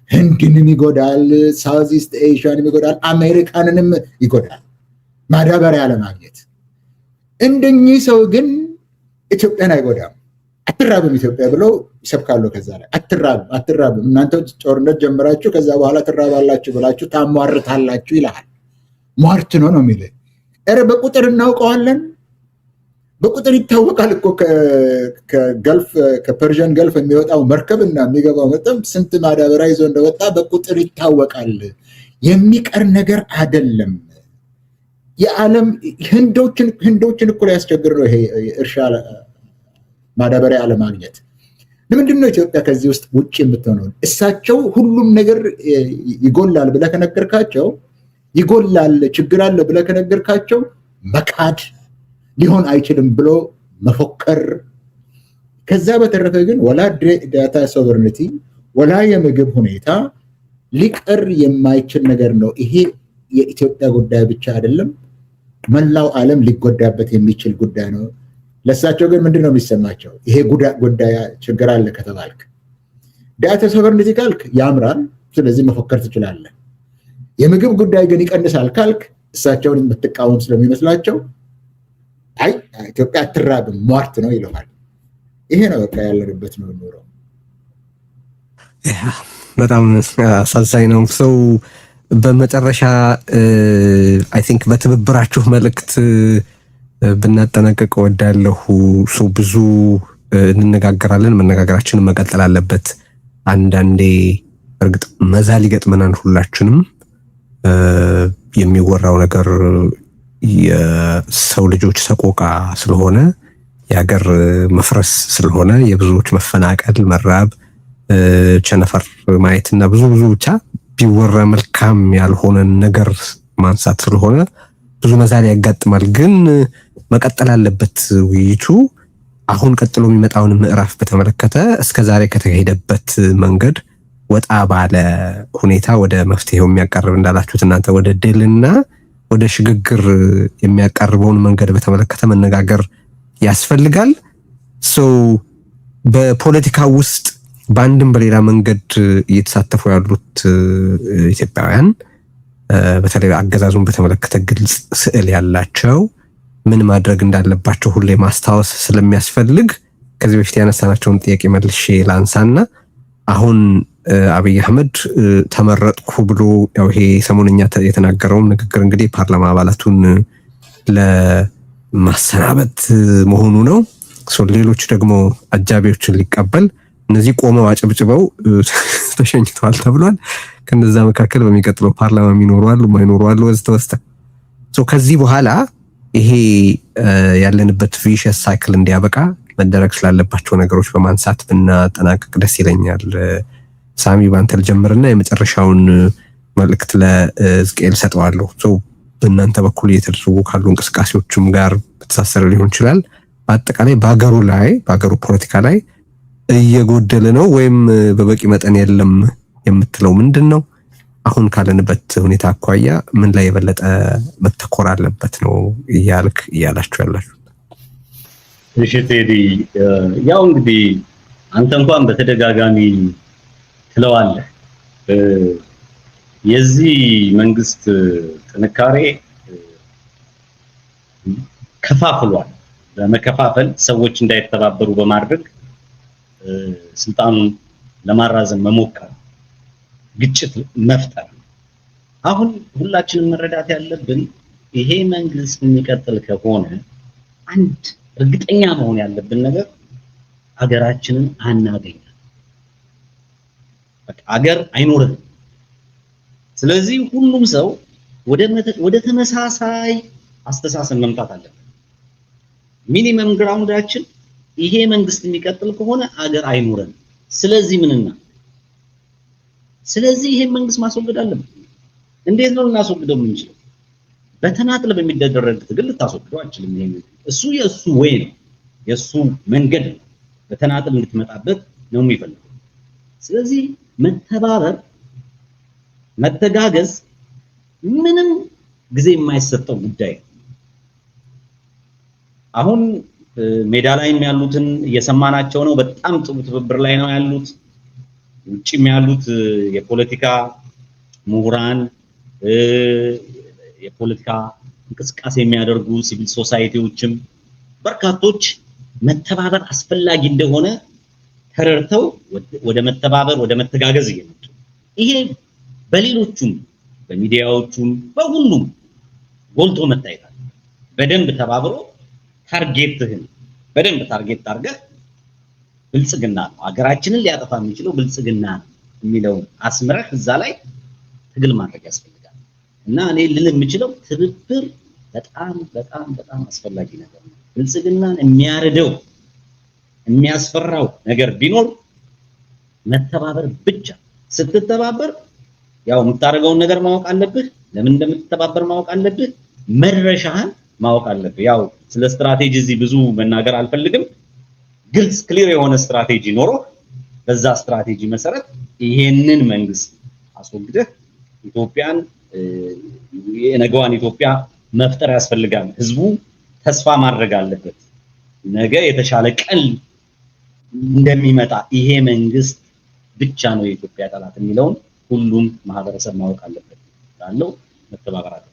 ህንድንም ይጎዳል፣ ሳውዝ ኢስት ኤዥያንም ይጎዳል፣ አሜሪካንንም ይጎዳል ማዳበሪያ አለማግኘት። እንደኚህ ሰው ግን ኢትዮጵያን አይጎዳም። አትራብም ኢትዮጵያ ብለው ይሰብካሉ። ከዛ ላይ አትራብም እናንተ ጦርነት ጀምራችሁ ከዛ በኋላ ትራባላችሁ ብላችሁ ታሟርታላችሁ ይልሃል። ሟርት ነው የሚል ኧረ በቁጥር እናውቀዋለን። በቁጥር ይታወቃል እኮ ከፐርዥን ገልፍ የሚወጣው መርከብና የሚገባው መጠን ስንት ማዳበሪያ ይዞ እንደወጣ በቁጥር ይታወቃል። የሚቀር ነገር አይደለም። የዓለም ህንዶችን እኮ ያስቸግር ነው ይሄ እርሻ ማዳበሪያ አለማግኘት። ለምንድን ነው ኢትዮጵያ ከዚህ ውስጥ ውጭ የምትሆነው? እሳቸው ሁሉም ነገር ይጎላል ብለህ ከነገርካቸው ይጎላል፣ ችግር አለ ብለህ ከነገርካቸው መካድ ሊሆን አይችልም ብሎ መፎከር። ከዛ በተረፈ ግን ወላ ዳታ ሶቨርኒቲ ወላ የምግብ ሁኔታ ሊቀር የማይችል ነገር ነው። ይሄ የኢትዮጵያ ጉዳይ ብቻ አይደለም፣ መላው ዓለም ሊጎዳበት የሚችል ጉዳይ ነው። ለእሳቸው ግን ምንድን ነው የሚሰማቸው? ይሄ ጉዳይ ችግር አለ ከተባልክ፣ ዳታ ሶቨርኒቲ ካልክ ያምራል፣ ስለዚህ መፎከር ትችላለህ። የምግብ ጉዳይ ግን ይቀንሳል ካልክ እሳቸውን የምትቃወም ስለሚመስላቸው አይ ኢትዮጵያ አትራብም ሟርት ነው ይለዋል። ይሄ ነው በቃ ያለንበት ነው ኑሮው። በጣም አሳዛኝ ነው። ሰው በመጨረሻ አይ ቲንክ በትብብራችሁ መልእክት ብናጠናቀቅ እወዳለሁ። ሰው ብዙ እንነጋገራለን፣ መነጋገራችንን መቀጠል አለበት። አንዳንዴ እርግጥ መዛል ይገጥመናል ሁላችንም። የሚወራው ነገር የሰው ልጆች ሰቆቃ ስለሆነ፣ የሀገር መፍረስ ስለሆነ፣ የብዙዎች መፈናቀል፣ መራብ፣ ቸነፈር ማየትና ብዙ ብቻ ቢወራ መልካም ያልሆነን ነገር ማንሳት ስለሆነ ብዙ መዛል ያጋጥማል። ግን መቀጠል አለበት ውይይቱ። አሁን ቀጥሎ የሚመጣውን ምዕራፍ በተመለከተ እስከዛሬ ከተሄደበት መንገድ ወጣ ባለ ሁኔታ ወደ መፍትሄው የሚያቀርብ እንዳላችሁት እናንተ ወደ ድልና ወደ ሽግግር የሚያቀርበውን መንገድ በተመለከተ መነጋገር ያስፈልጋል። በፖለቲካ ውስጥ በአንድም በሌላ መንገድ እየተሳተፉ ያሉት ኢትዮጵያውያን በተለይ አገዛዙን በተመለከተ ግልጽ ስዕል ያላቸው ምን ማድረግ እንዳለባቸው ሁሌ ማስታወስ ስለሚያስፈልግ ከዚህ በፊት ያነሳናቸውን ጥያቄ መልሼ ላንሳና አሁን አብይ አህመድ ተመረጥኩ ብሎ ያው ይሄ ሰሞንኛ የተናገረውን ንግግር እንግዲህ ፓርላማ አባላቱን ለማሰናበት መሆኑ ነው። ሌሎች ደግሞ አጃቢዎችን ሊቀበል እነዚህ ቆመው አጨብጭበው ተሸኝተዋል ተብሏል። ከነዛ መካከል በሚቀጥለው ፓርላማ የሚኖሩ አሉ፣ የማይኖሩ አሉ ወዘተ። ከዚህ በኋላ ይሄ ያለንበት ቪሸስ ሳይክል እንዲያበቃ መደረግ ስላለባቸው ነገሮች በማንሳት ብናጠናቀቅ ደስ ይለኛል። ሳሚ ባንተ ልጀምርና የመጨረሻውን መልእክት ለሕዝቅኤል ሰጠዋለሁ። በእናንተ በኩል እየተደረጉ ካሉ እንቅስቃሴዎችም ጋር በተሳሰረ ሊሆን ይችላል። በአጠቃላይ በአገሩ ፖለቲካ ላይ እየጎደለ ነው ወይም በበቂ መጠን የለም የምትለው ምንድነው? አሁን ሁኔታ አኳያ ምን ላይ የበለጠ መተኮር አለበት ነው እያላችሁ ያላችሁ? እሺ ቴዲ፣ ያው እንግዲህ አንተ እንኳን በተደጋጋሚ ትለዋለህ የዚህ መንግስት ጥንካሬ ከፋፍሏል። በመከፋፈል ሰዎች እንዳይተባበሩ በማድረግ ስልጣኑን ለማራዘም መሞከር፣ ግጭት መፍጠር። አሁን ሁላችንም መረዳት ያለብን ይሄ መንግስት የሚቀጥል ከሆነ አንድ እርግጠኛ መሆን ያለብን ነገር ሀገራችንን አናገኛለን። በቃ ሀገር አይኖርም። ስለዚህ ሁሉም ሰው ወደ ተመሳሳይ አስተሳሰብ መምጣት አለበት። ሚኒመም ግራውንዳችን ይሄ መንግስት የሚቀጥል ከሆነ ሀገር አይኖርም። ስለዚህ ይሄን መንግስት ማስወገድ አለበት። እንዴት ነው ልናስወግደው የምንችለው? በተናጥል በሚደረግ ትግል ልታስወግደው አትችልም። ይሄን እሱ የሱ ወይ ነው፣ የሱ መንገድ ነው። በተናጥል እንድትመጣበት ነው የሚፈልገው። ስለዚህ መተባበር፣ መተጋገዝ ምንም ጊዜ የማይሰጠው ጉዳይ ነው። አሁን ሜዳ ላይም ያሉትን እየሰማናቸው ነው። በጣም ጥሩ ትብብር ላይ ነው ያሉት። ውጭም ያሉት የፖለቲካ ምሁራን፣ የፖለቲካ እንቅስቃሴ የሚያደርጉ ሲቪል ሶሳይቲዎችም በርካቶች መተባበር አስፈላጊ እንደሆነ ተረድተው ወደ መተባበር፣ ወደ መተጋገዝ እየመጡ ይሄ በሌሎቹም በሚዲያዎቹም በሁሉም ጎልቶ መታየት አለ። በደንብ ተባብሮ ታርጌትህን በደንብ ታርጌት አድርገህ ብልጽግና ነው ሀገራችንን ሊያጠፋ የሚችለው ብልጽግና ነው የሚለውን አስምረህ እዛ ላይ ትግል ማድረግ ያስፈልጋል። እና እኔ ልል የምችለው ትብብር በጣም በጣም በጣም አስፈላጊ ነገር ነው። ብልጽግናን የሚያርደው የሚያስፈራው ነገር ቢኖር መተባበር ብቻ። ስትተባበር ያው የምታደርገውን ነገር ማወቅ አለብህ። ለምን እንደምትተባበር ማወቅ አለብህ። መድረሻህን ማወቅ አለብህ። ያው ስለ ስትራቴጂ እዚህ ብዙ መናገር አልፈልግም። ግልጽ ክሊር የሆነ ስትራቴጂ ኖሮ በዛ ስትራቴጂ መሰረት ይሄንን መንግስት አስወግደህ ኢትዮጵያን የነገዋን ኢትዮጵያ መፍጠር ያስፈልጋል። ህዝቡ ተስፋ ማድረግ አለበት። ነገ የተሻለ ቀን እንደሚመጣ ይሄ መንግስት ብቻ ነው የኢትዮጵያ ጠላት የሚለውን ሁሉም ማህበረሰብ ማወቅ አለበት። ያለው መተባበር አለ።